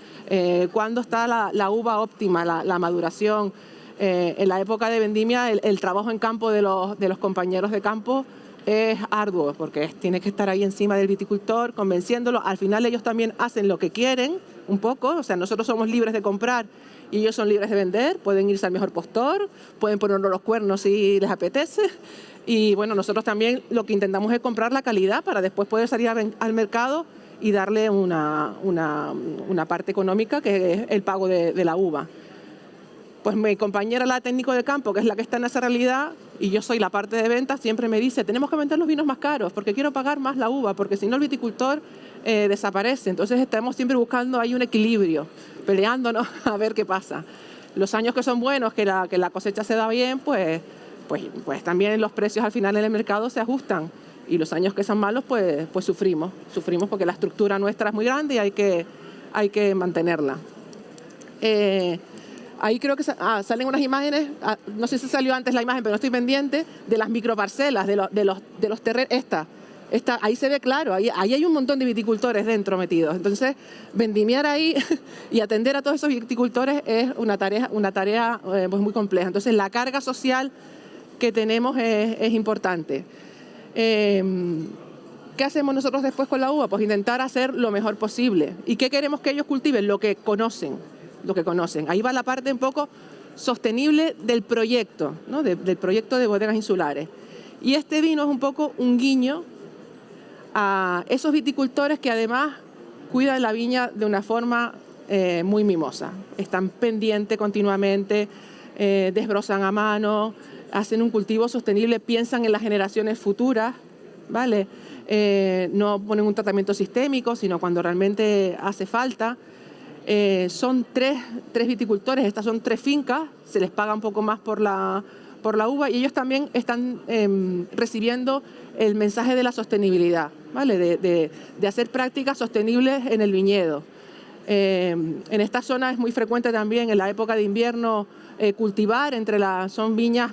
cuándo está la uva óptima, la maduración. En la época de vendimia, el trabajo en campo de los compañeros de campo es arduo, porque tiene que estar ahí encima del viticultor, convenciéndolo. Al final ellos también hacen lo que quieren, un poco, o sea, nosotros somos libres de comprar y ellos son libres de vender, pueden irse al mejor postor, pueden ponernos los cuernos si les apetece. Y bueno, nosotros también lo que intentamos es comprar la calidad para después poder salir al mercado y darle una parte económica, que es el pago de la uva. Pues mi compañera, la técnico de campo, que es la que está en esa realidad, y yo soy la parte de ventas, siempre me dice, tenemos que vender los vinos más caros porque quiero pagar más la uva, porque si no el viticultor desaparece. Entonces estamos siempre buscando ahí un equilibrio, peleándonos a ver qué pasa. Los años que son buenos, que la cosecha se da bien, pues también los precios al final en el mercado se ajustan. Y los años que son malos, pues sufrimos porque la estructura nuestra es muy grande y hay que mantenerla. Ahí creo que salen unas imágenes, no sé si salió antes la imagen, pero no estoy pendiente, de las microparcelas, de los terrenos. Ahí se ve claro, ahí hay un montón de viticultores dentro metidos. Entonces, vendimiar ahí y atender a todos esos viticultores es una tarea pues muy compleja. Entonces, la carga social que tenemos es importante. ¿Qué hacemos nosotros después con la uva? Pues intentar hacer lo mejor posible. ¿Y qué queremos que ellos cultiven? Lo que conocen. Ahí va la parte un poco sostenible del proyecto, ¿no? Del proyecto de bodegas insulares. Y este vino es un poco un guiño a esos viticultores que además cuidan la viña de una forma muy mimosa. Están pendientes continuamente, desbrozan a mano, hacen un cultivo sostenible, piensan en las generaciones futuras, ¿vale? No ponen un tratamiento sistémico, sino cuando realmente hace falta. Son tres viticultores, estas son 3 fincas, se les paga un poco más por la uva y ellos también están recibiendo el mensaje de la sostenibilidad, ¿vale? De hacer prácticas sostenibles en el viñedo. En esta zona es muy frecuente también en la época de invierno cultivar, son viñas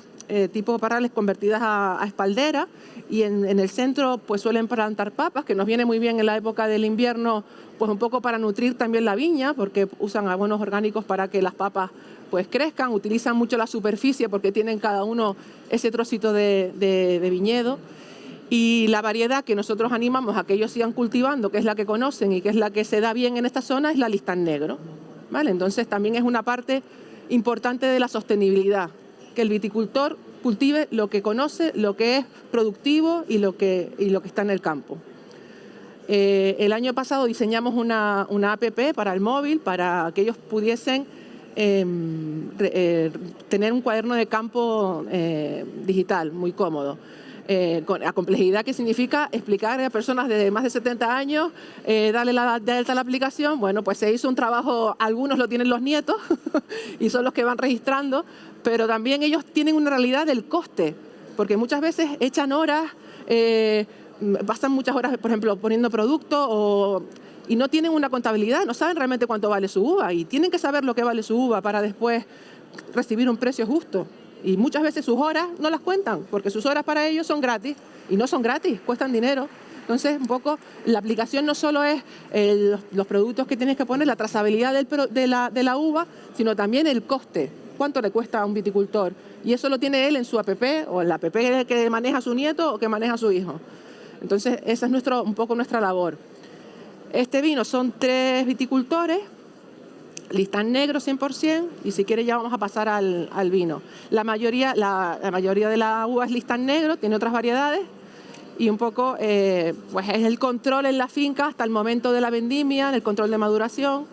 tipo parrales convertidas a espaldera, y en el centro pues suelen plantar papas, que nos viene muy bien en la época del invierno, pues un poco para nutrir también la viña, porque usan abonos orgánicos para que las papas pues crezcan, utilizan mucho la superficie porque tienen cada uno ese trocito de viñedo. Y la variedad que nosotros animamos a que ellos sigan cultivando, que es la que conocen y que es la que se da bien en esta zona, es la Listán Negro, ¿vale? Entonces también es una parte importante de la sostenibilidad, que el viticultor cultive lo que conoce, lo que es productivo y lo que está en el campo. El año pasado diseñamos una app para el móvil, para que ellos pudiesen tener un cuaderno de campo digital muy cómodo. Con la complejidad que significa explicar a personas de más de 70 años, darle de alta a la aplicación. Bueno, pues se hizo un trabajo, algunos lo tienen los nietos y son los que van registrando, pero también ellos tienen una realidad del coste, porque muchas veces echan horas, pasan muchas horas, por ejemplo, poniendo producto y no tienen una contabilidad, no saben realmente cuánto vale su uva y tienen que saber lo que vale su uva para después recibir un precio justo. Y muchas veces sus horas no las cuentan, porque sus horas para ellos son gratis, y no son gratis, cuestan dinero. Entonces, un poco, la aplicación no solo es los productos que tienes que poner, la trazabilidad de la uva, sino también el coste, cuánto le cuesta a un viticultor. Y eso lo tiene él en su app, o en la app que maneja su nieto o que maneja su hijo. Entonces, esa es un poco nuestra labor. Este vino son 3 viticultores, Listán Negro 100%, y si quiere ya vamos a pasar al vino. La mayoría de la uva es Listán Negro, tiene otras variedades, y un poco pues es el control en la finca hasta el momento de la vendimia, el control de maduración,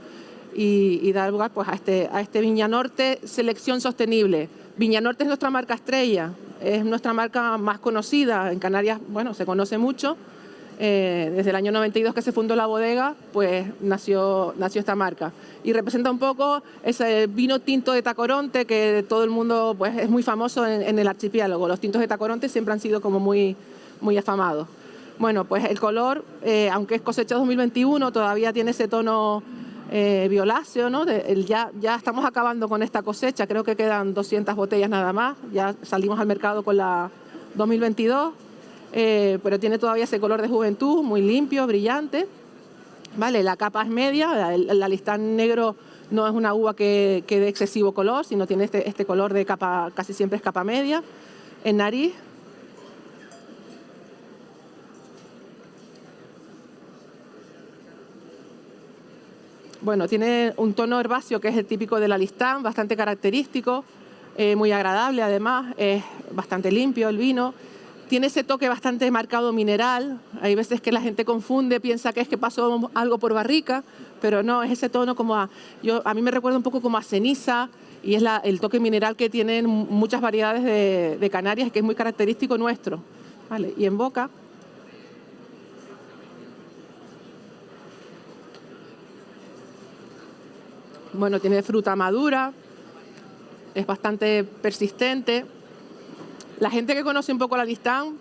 y dar lugar pues a este Viña Norte Selección Sostenible. Viña Norte es nuestra marca estrella, es nuestra marca más conocida. En Canarias, bueno, se conoce mucho. Desde el año 92 que se fundó la bodega, pues nació esta marca. Y representa un poco ese vino tinto de Tacoronte que todo el mundo pues es muy famoso en el archipiélago. Los tintos de Tacoronte siempre han sido como muy, muy afamados. Bueno, pues el color, aunque es cosecha 2021, todavía tiene ese tono violáceo, ¿no? Ya estamos acabando con esta cosecha, creo que quedan 200 botellas nada más, ya salimos al mercado con la 2022, pero tiene todavía ese color de juventud, muy limpio, brillante. Vale, la capa es media, el alistán negro no es una uva que dé excesivo color, sino tiene este color de capa, casi siempre es capa media. En nariz, bueno, tiene un tono herbáceo que es el típico del alistán, bastante característico, muy agradable además, es bastante limpio el vino. Tiene ese toque bastante marcado mineral. Hay veces que la gente confunde, piensa que es que pasó algo por barrica, pero no, es ese tono como a mí me recuerda un poco como a ceniza, y es el toque mineral que tienen muchas variedades de Canarias, que es muy característico nuestro. ¿Vale? Y en boca, bueno, tiene fruta madura, es bastante persistente. La gente que conoce un poco el alistán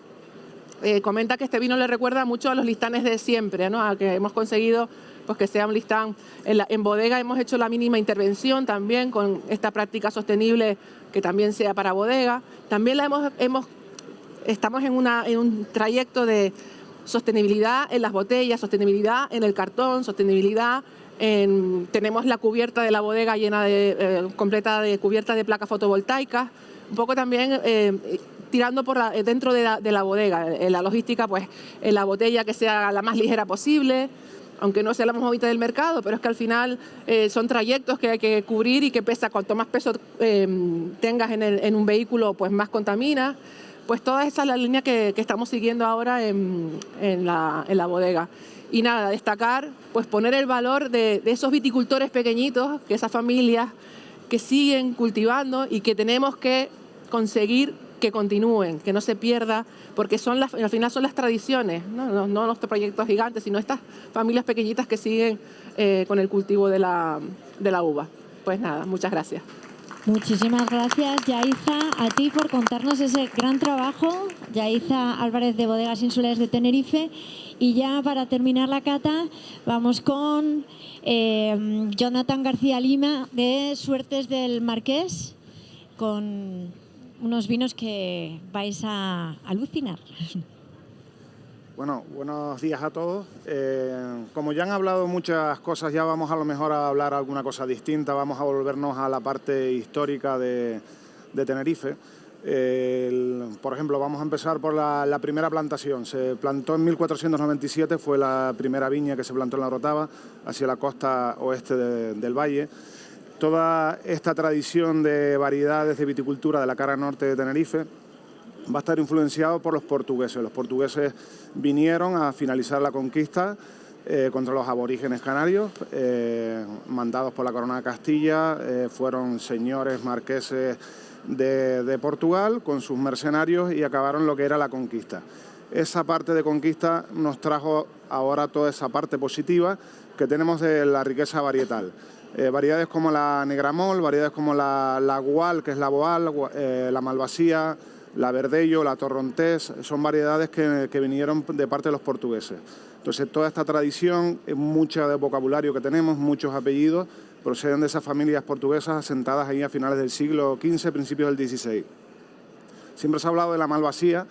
comenta que este vino le recuerda mucho a los listanes de siempre, ¿no? A que hemos conseguido pues, que sea un listán. En bodega hemos hecho la mínima intervención también con esta práctica sostenible que también sea para bodega. También estamos en un trayecto de sostenibilidad en las botellas, sostenibilidad en el cartón, sostenibilidad tenemos la cubierta de la bodega llena completa de cubierta de placas fotovoltaicas. Un poco también tirando dentro de la bodega, la logística, pues en la botella que sea la más ligera posible, aunque no sea la más bonita del mercado, pero es que al final son trayectos que hay que cubrir y que pesa, cuanto más peso tengas en un vehículo, pues más contamina. Pues toda esa es la línea que estamos siguiendo ahora en la bodega. Y nada, destacar, pues poner el valor de esos viticultores pequeñitos, que esas familias que siguen cultivando y que tenemos que conseguir que continúen, que no se pierda, porque al final son las tradiciones, no los proyectos gigantes, sino estas familias pequeñitas que siguen con el cultivo de la uva. Pues nada, muchas gracias. Muchísimas gracias, Yaiza, a ti por contarnos ese gran trabajo. Yaiza Álvarez de Bodegas Insulares de Tenerife. Y ya para terminar la cata, vamos con Jonathan García Lima de Suertes del Marqués, con unos vinos que vais a alucinar. Bueno, buenos días a todos. Como ya han hablado muchas cosas, ya vamos a lo mejor a hablar alguna cosa distinta, vamos a volvernos a la parte histórica de Tenerife. Por ejemplo, vamos a empezar por la primera plantación. Se plantó en 1497, fue la primera viña que se plantó en la Orotava, hacia la costa oeste del valle. Toda esta tradición de variedades de viticultura de la cara norte de Tenerife va a estar influenciado por los portugueses. Los portugueses vinieron a finalizar la conquista contra los aborígenes canarios, mandados por la Corona de Castilla, fueron señores marqueses de Portugal con sus mercenarios y acabaron lo que era la conquista. Esa parte de conquista nos trajo ahora toda esa parte positiva que tenemos de la riqueza varietal. Variedades como la Negramol, variedades como la Gual, que es la Boal, la Malvasía, la Verdello, la Torrontés, son variedades que vinieron de parte de los portugueses. Entonces toda esta tradición, mucha de vocabulario que tenemos, muchos apellidos, proceden de esas familias portuguesas asentadas ahí a finales del siglo XV, principios del XVI. Siempre se ha hablado de la Malvasía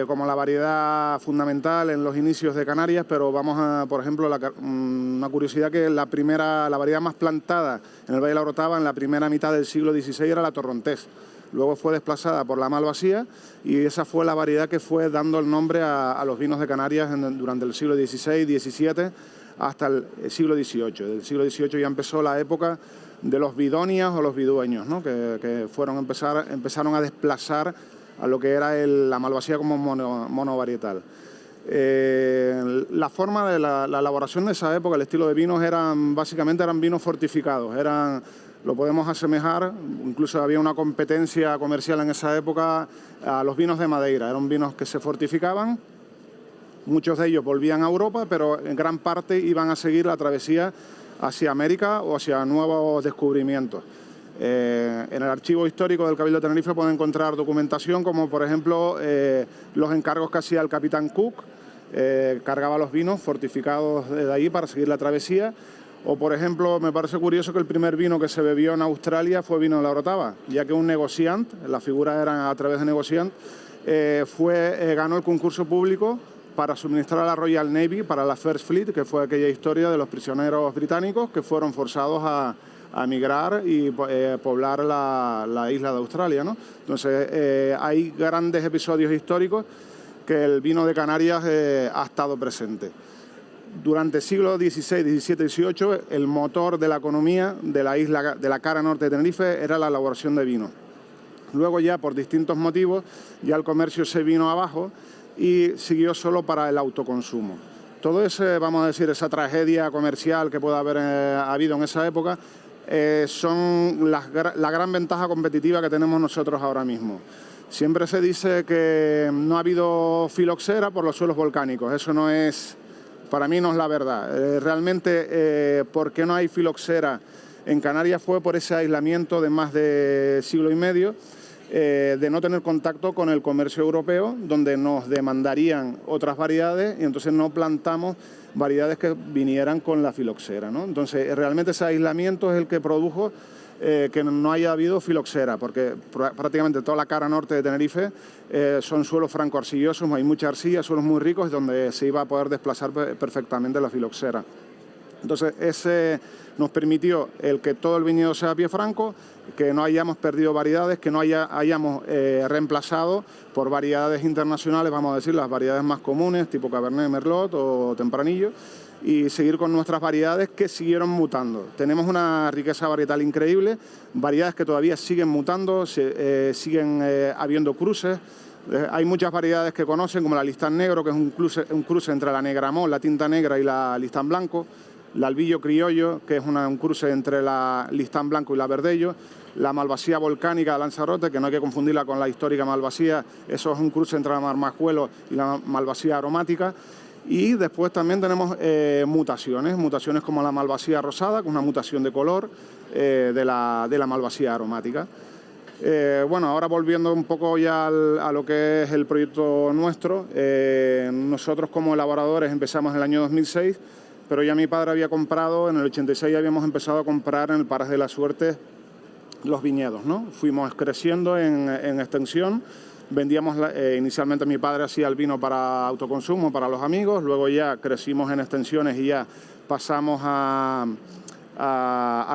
como la variedad fundamental en los inicios de Canarias, pero vamos a, por ejemplo, una curiosidad que la variedad más plantada en el Valle de la Orotava en la primera mitad del siglo XVI era la Torrontés. Luego fue desplazada por la Malvasía y esa fue la variedad que fue dando el nombre a los vinos de Canarias durante el siglo XVI, XVII, hasta el siglo XVIII. Del siglo XVIII ya empezó la época de los bidonias o los bidueños, ¿no? que empezaron a desplazar a lo que era la Malvasía como monovarietal. La forma de la elaboración de esa época, el estilo de vinos, básicamente eran vinos fortificados, lo podemos asemejar, incluso había una competencia comercial en esa época a los vinos de Madeira. Eran vinos que se fortificaban, muchos de ellos volvían a Europa, pero en gran parte iban a seguir la travesía hacia América o hacia nuevos descubrimientos. En el archivo histórico del Cabildo de Tenerife pueden encontrar documentación como, por ejemplo, los encargos que hacía el capitán Cook, cargaba los vinos fortificados de ahí para seguir la travesía, O, por ejemplo, me parece curioso que el primer vino que se bebió en Australia fue vino de la Orotava, ya que un negociant, la figura era a través de negociant, ganó el concurso público para suministrar a la Royal Navy, para la First Fleet, que fue aquella historia de los prisioneros británicos que fueron forzados a migrar y poblar la isla de Australia, ¿no? Entonces, hay grandes episodios históricos que el vino de Canarias ha estado presente. Durante siglos XVI, XVII y XVIII, el motor de la economía de la isla, de la cara norte de Tenerife, era la elaboración de vino. Luego ya, por distintos motivos, ya el comercio se vino abajo y siguió solo para el autoconsumo. Todo ese, vamos a decir, esa tragedia comercial que pueda haber habido en esa época, son la gran ventaja competitiva que tenemos nosotros ahora mismo. Siempre se dice que no ha habido filoxera por los suelos volcánicos. Eso no es, para mí no es la verdad. Realmente, ¿por qué no hay filoxera en Canarias? Fue por ese aislamiento de más de siglo y medio, de no tener contacto con el comercio europeo, donde nos demandarían otras variedades y entonces no plantamos variedades que vinieran con la filoxera, ¿no? Entonces, realmente ese aislamiento es el que produjo que no haya habido filoxera, porque prácticamente toda la cara norte de Tenerife son suelos franco-arcillosos, hay mucha arcilla, suelos muy ricos, donde se iba a poder desplazar perfectamente la filoxera. Entonces, ese nos permitió el que todo el viñedo sea a pie franco, que no hayamos perdido variedades, que no hayamos reemplazado por variedades internacionales, vamos a decir, las variedades más comunes, tipo Cabernet, Merlot o Tempranillo, y seguir con nuestras variedades que siguieron mutando. Tenemos una riqueza varietal increíble, variedades que todavía siguen mutando, siguen habiendo cruces. Hay muchas variedades que conocen, como la Listán Negro, que es un cruce entre la Negramol, la tinta negra, y la Listán Blanco. La Albillo Criollo, que es un cruce entre la Listán Blanco y la Verdello. La Malvasía Volcánica de Lanzarote, que no hay que confundirla con la histórica Malvasía, eso es un cruce entre la Marmajuelo y la Malvasía Aromática. Y después también tenemos mutaciones como la Malvasía Rosada, que es una mutación de color de la Malvasía Aromática. Bueno, ahora volviendo un poco ya a lo que es el proyecto nuestro, nosotros como elaboradores empezamos en el año 2006, pero ya mi padre había comprado, en el 86 habíamos empezado a comprar en el Paraje de la Suerte los viñedos, ¿no? Fuimos creciendo en extensión. Vendíamos, inicialmente mi padre hacía el vino para autoconsumo, para los amigos, luego ya crecimos en extensiones y ya pasamos a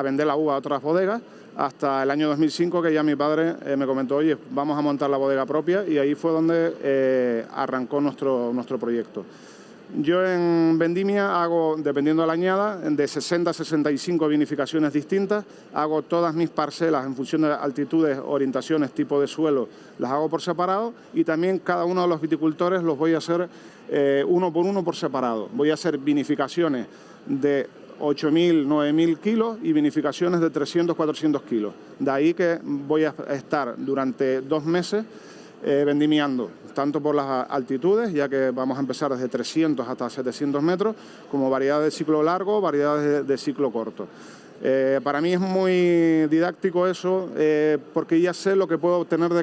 vender la uva a otras bodegas, hasta el año 2005 que ya mi padre me comentó, oye, vamos a montar la bodega propia, y ahí fue donde arrancó nuestro proyecto. Yo en vendimia hago, dependiendo de la añada, de 60 a 65 vinificaciones distintas. Hago todas mis parcelas en función de altitudes, orientaciones, tipo de suelo, las hago por separado, y también cada uno de los viticultores los voy a hacer uno por uno por separado. Voy a hacer vinificaciones de 8.000, 9.000 kilos y vinificaciones de 300, 400 kilos. De ahí que voy a estar durante 2 meses vendimiando, tanto por las altitudes, ya que vamos a empezar desde 300 hasta 700 metros, como variedades de ciclo largo, variedades de ciclo corto. Para mí es muy didáctico eso, porque ya sé lo que puedo obtener de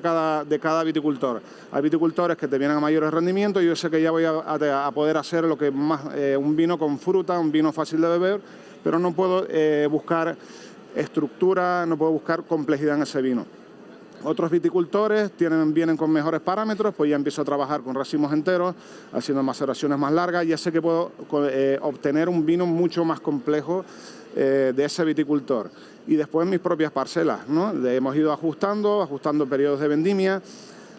cada viticultor. Hay viticultores que te vienen a mayores rendimientos, y yo sé que ya voy a poder hacer lo que más, un vino con fruta, un vino fácil de beber, pero no puedo buscar estructura, no puedo buscar complejidad en ese vino. Otros viticultores vienen con mejores parámetros, pues ya empiezo a trabajar con racimos enteros, haciendo maceraciones más largas. Ya sé que puedo obtener un vino mucho más complejo de ese viticultor. Y después mis propias parcelas, ¿no? Hemos ido ajustando periodos de vendimia.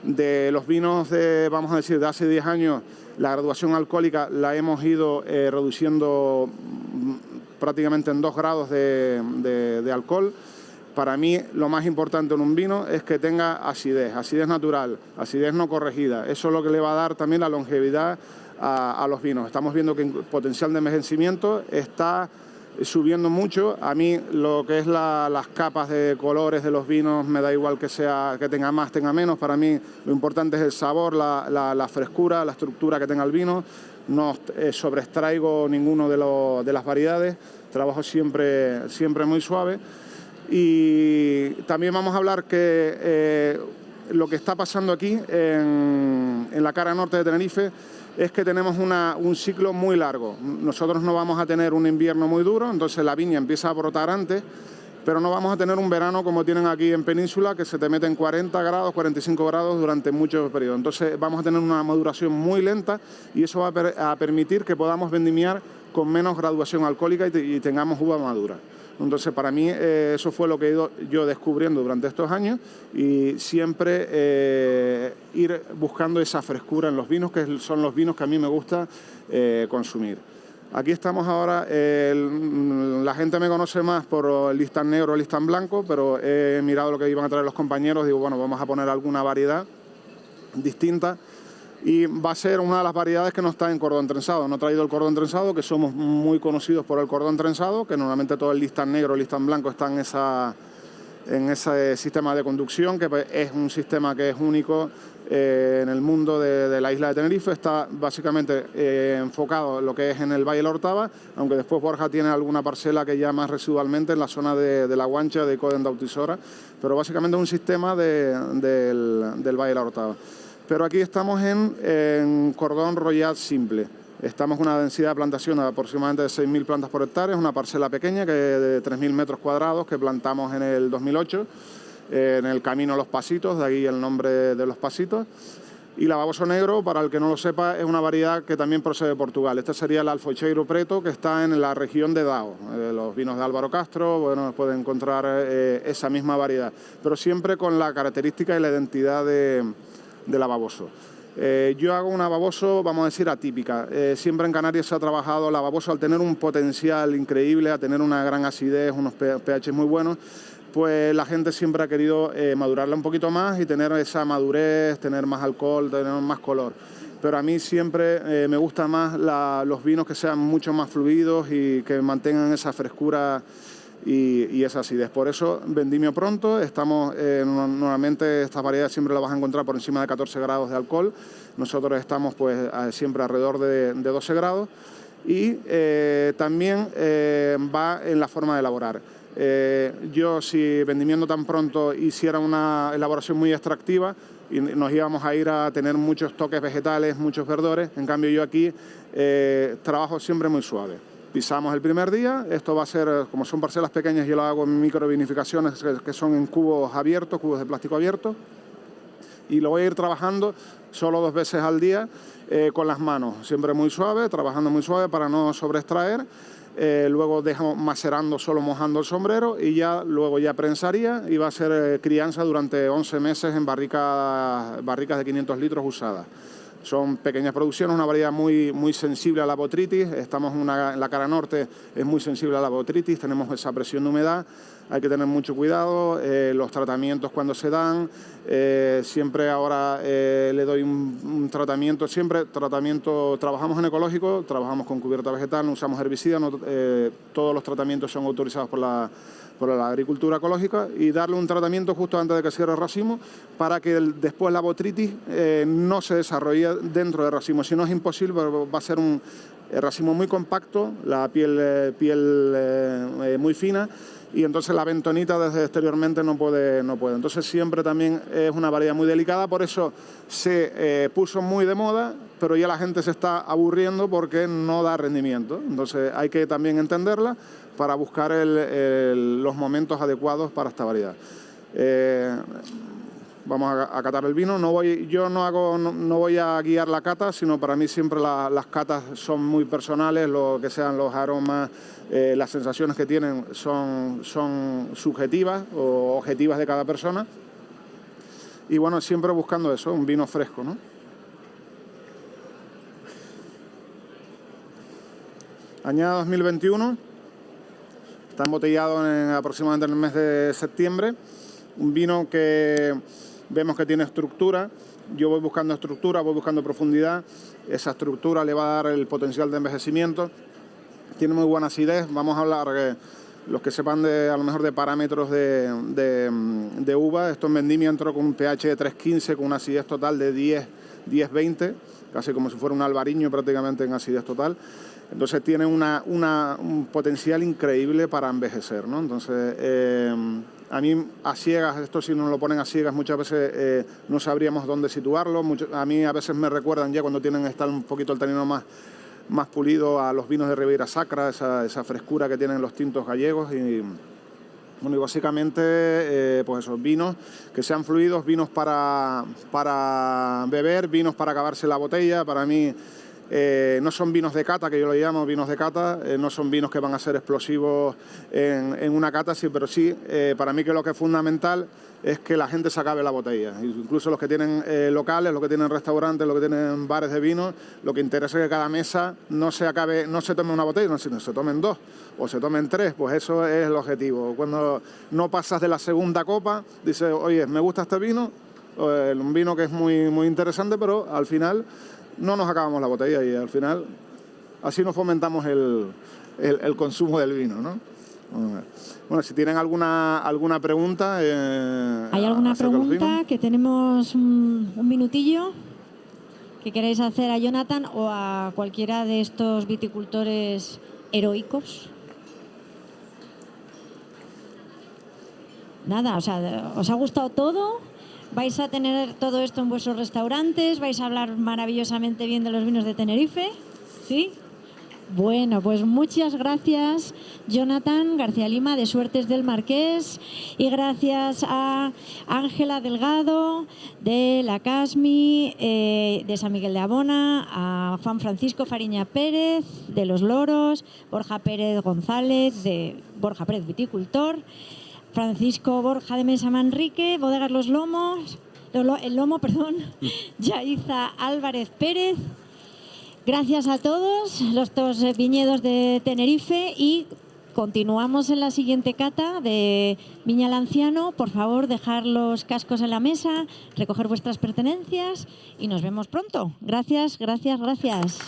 De los vinos vamos a decir, de hace 10 años, la graduación alcohólica la hemos ido reduciendo prácticamente en 2 grados de alcohol. Para mí lo más importante en un vino es que tenga acidez natural, acidez no corregida. Eso es lo que le va a dar también la longevidad a los vinos. Estamos viendo que el potencial de envejecimiento está subiendo mucho. A mí lo que es las capas de colores de los vinos me da igual que tenga más, tenga menos. Para mí lo importante es el sabor, la frescura, la estructura que tenga el vino. No sobreextraigo ninguno de las variedades, trabajo siempre muy suave. Y también vamos a hablar que lo que está pasando aquí en la cara norte de Tenerife es que tenemos un ciclo muy largo. Nosotros no vamos a tener un invierno muy duro, entonces la viña empieza a brotar antes, pero no vamos a tener un verano como tienen aquí en Península, que se te meten 40 grados, 45 grados durante muchos periodos. Entonces vamos a tener una maduración muy lenta y eso va a permitir que podamos vendimiar con menos graduación alcohólica y tengamos uva madura. Entonces, para mí, eso fue lo que he ido yo descubriendo durante estos años y siempre ir buscando esa frescura en los vinos, que son los vinos que a mí me gusta consumir. Aquí estamos ahora, la gente me conoce más por el listán negro o el listán blanco, pero he mirado lo que iban a traer los compañeros, digo, bueno, vamos a poner alguna variedad distinta. Y va a ser una de las variedades que no está en cordón trenzado. No he traído el cordón trenzado, que somos muy conocidos por el cordón trenzado, que normalmente todo el listán negro o el listán blanco está en ese sistema de conducción, que es un sistema que es único en el mundo de la isla de Tenerife. Está básicamente enfocado en lo que es en el Valle de la Ortava, aunque después Borja tiene alguna parcela que ya más residualmente en la zona de La Guancha, de Coden de Autisora, pero básicamente es un sistema del Valle de la Ortava. Pero aquí estamos en cordón royal simple. Estamos con una densidad de plantación de aproximadamente de 6.000 plantas por hectárea, es una parcela pequeña de 3.000 metros cuadrados que plantamos en el 2008, en el camino Los Pasitos, de ahí el nombre de Los Pasitos. Y la Baboso Negro, para el que no lo sepa, es una variedad que también procede de Portugal. Este sería el Alfocheiro Preto, que está en la región de Dao. Los vinos de Álvaro Castro, bueno, pueden encontrar esa misma variedad, pero siempre con la característica y la identidad de la Baboso. Yo hago una Baboso, vamos a decir, atípica. Siempre en Canarias se ha trabajado la Baboso al tener un potencial increíble, a tener una gran acidez, unos pH muy buenos, pues la gente siempre ha querido madurarla un poquito más y tener esa madurez, tener más alcohol, tener más color. Pero a mí siempre me gustan más los vinos que sean mucho más fluidos y que mantengan esa frescura y esa acidez. Por eso vendimio pronto, estamos normalmente estas variedades siempre las vas a encontrar por encima de 14 grados de alcohol, nosotros estamos pues siempre alrededor de 12 grados y también va en la forma de elaborar. Yo, si vendimiendo tan pronto hiciera una elaboración muy extractiva y nos íbamos a ir a tener muchos toques vegetales, muchos verdores, en cambio yo aquí trabajo siempre muy suave. Pisamos el primer día, esto va a ser, como son parcelas pequeñas, yo lo hago en microvinificaciones que son en cubos abiertos, cubos de plástico abierto, y lo voy a ir trabajando solo 2 veces al día con las manos, siempre muy suave, trabajando muy suave para no sobreextraer. Luego dejo macerando, solo mojando el sombrero y ya luego ya prensaría y va a ser crianza durante 11 meses en barricas de 500 litros usadas. Son pequeñas producciones, una variedad muy sensible a la botrytis. Estamos en la cara norte, es muy sensible a la botrytis, tenemos esa presión de humedad, hay que tener mucho cuidado, los tratamientos cuando se dan, siempre ahora le doy un tratamiento, trabajamos en ecológico, trabajamos con cubierta vegetal, no usamos herbicidas, todos los tratamientos son autorizados por la agricultura ecológica y darle un tratamiento justo antes de que cierre el racimo para que después la botrytis no se desarrolle dentro del racimo. Si no es imposible, va a ser un racimo muy compacto, la piel muy fina y entonces la bentonita desde exteriormente no puede. Entonces siempre también es una variedad muy delicada, por eso se puso muy de moda, pero ya la gente se está aburriendo porque no da rendimiento. Entonces hay que también entenderla para buscar los momentos adecuados para esta variedad. Vamos a catar el vino. Yo no voy a guiar la cata, sino para mí siempre las catas son muy personales, lo que sean los aromas, las sensaciones que tienen son subjetivas o objetivas de cada persona. Y bueno, siempre buscando eso, un vino fresco, ¿no? Añada 2021. Está embotellado aproximadamente en el mes de septiembre. Un vino que vemos que tiene estructura. Yo voy buscando estructura, voy buscando profundidad. Esa estructura le va a dar el potencial de envejecimiento. Tiene muy buena acidez. Vamos a hablar, los que sepan a lo mejor de parámetros de uva. Esto en vendimia entró con un pH de 3,15, con una acidez total de 10-20, casi como si fuera un albariño prácticamente en acidez total. Entonces tiene un potencial increíble para envejecer, ¿no? Entonces A mí, a ciegas, esto si nos lo ponen a ciegas, muchas veces no sabríamos dónde situarlo. A mí a veces me recuerdan ya cuando está un poquito el tanino más pulido a los vinos de Ribeira Sacra, esa frescura que tienen los tintos gallegos. Y bueno, y básicamente, pues esos vinos que sean fluidos, vinos para beber, vinos para acabarse la botella. Para mí no son vinos de cata, que yo lo llamo vinos de cata, no son vinos que van a ser explosivos en una cata, sí, pero sí, para mí que lo que es fundamental es que la gente se acabe la botella. Incluso los que tienen locales, los que tienen restaurantes, los que tienen bares de vino, lo que interesa es que cada mesa no se tome una botella, sino se tomen 2 o se tomen 3, pues eso es el objetivo. Cuando no pasas de la segunda copa, dices, oye, me gusta este vino, un vino que es muy, muy interesante, pero al final no nos acabamos la botella y al final así nos fomentamos el consumo del vino, ¿no? Bueno, si tienen alguna pregunta... ¿Hay alguna pregunta? Que tenemos un minutillo que queréis hacer a Jonathan o a cualquiera de estos viticultores heroicos. Nada, o sea, ¿os ha gustado todo? ¿Vais a tener todo esto en vuestros restaurantes? ¿Vais a hablar maravillosamente bien de los vinos de Tenerife? ¿Sí? Bueno, pues muchas gracias, Jonathan García Lima, de Suertes del Marqués, y gracias a Ángela Delgado, de la Casmi, de San Miguel de Abona, a Juan Francisco Fariña Pérez, de Los Loros, Borja Pérez González, de Borja Pérez Viticultor, Francisco Borja de Mesa Manrique, Bodegas Los Lomos, el Lomo, perdón, Yaiza Álvarez Pérez. Gracias a todos los 2 viñedos de Tenerife y continuamos en la siguiente cata de Viña al Anciano. Por favor, dejar los cascos en la mesa, recoger vuestras pertenencias y nos vemos pronto. Gracias, gracias, gracias.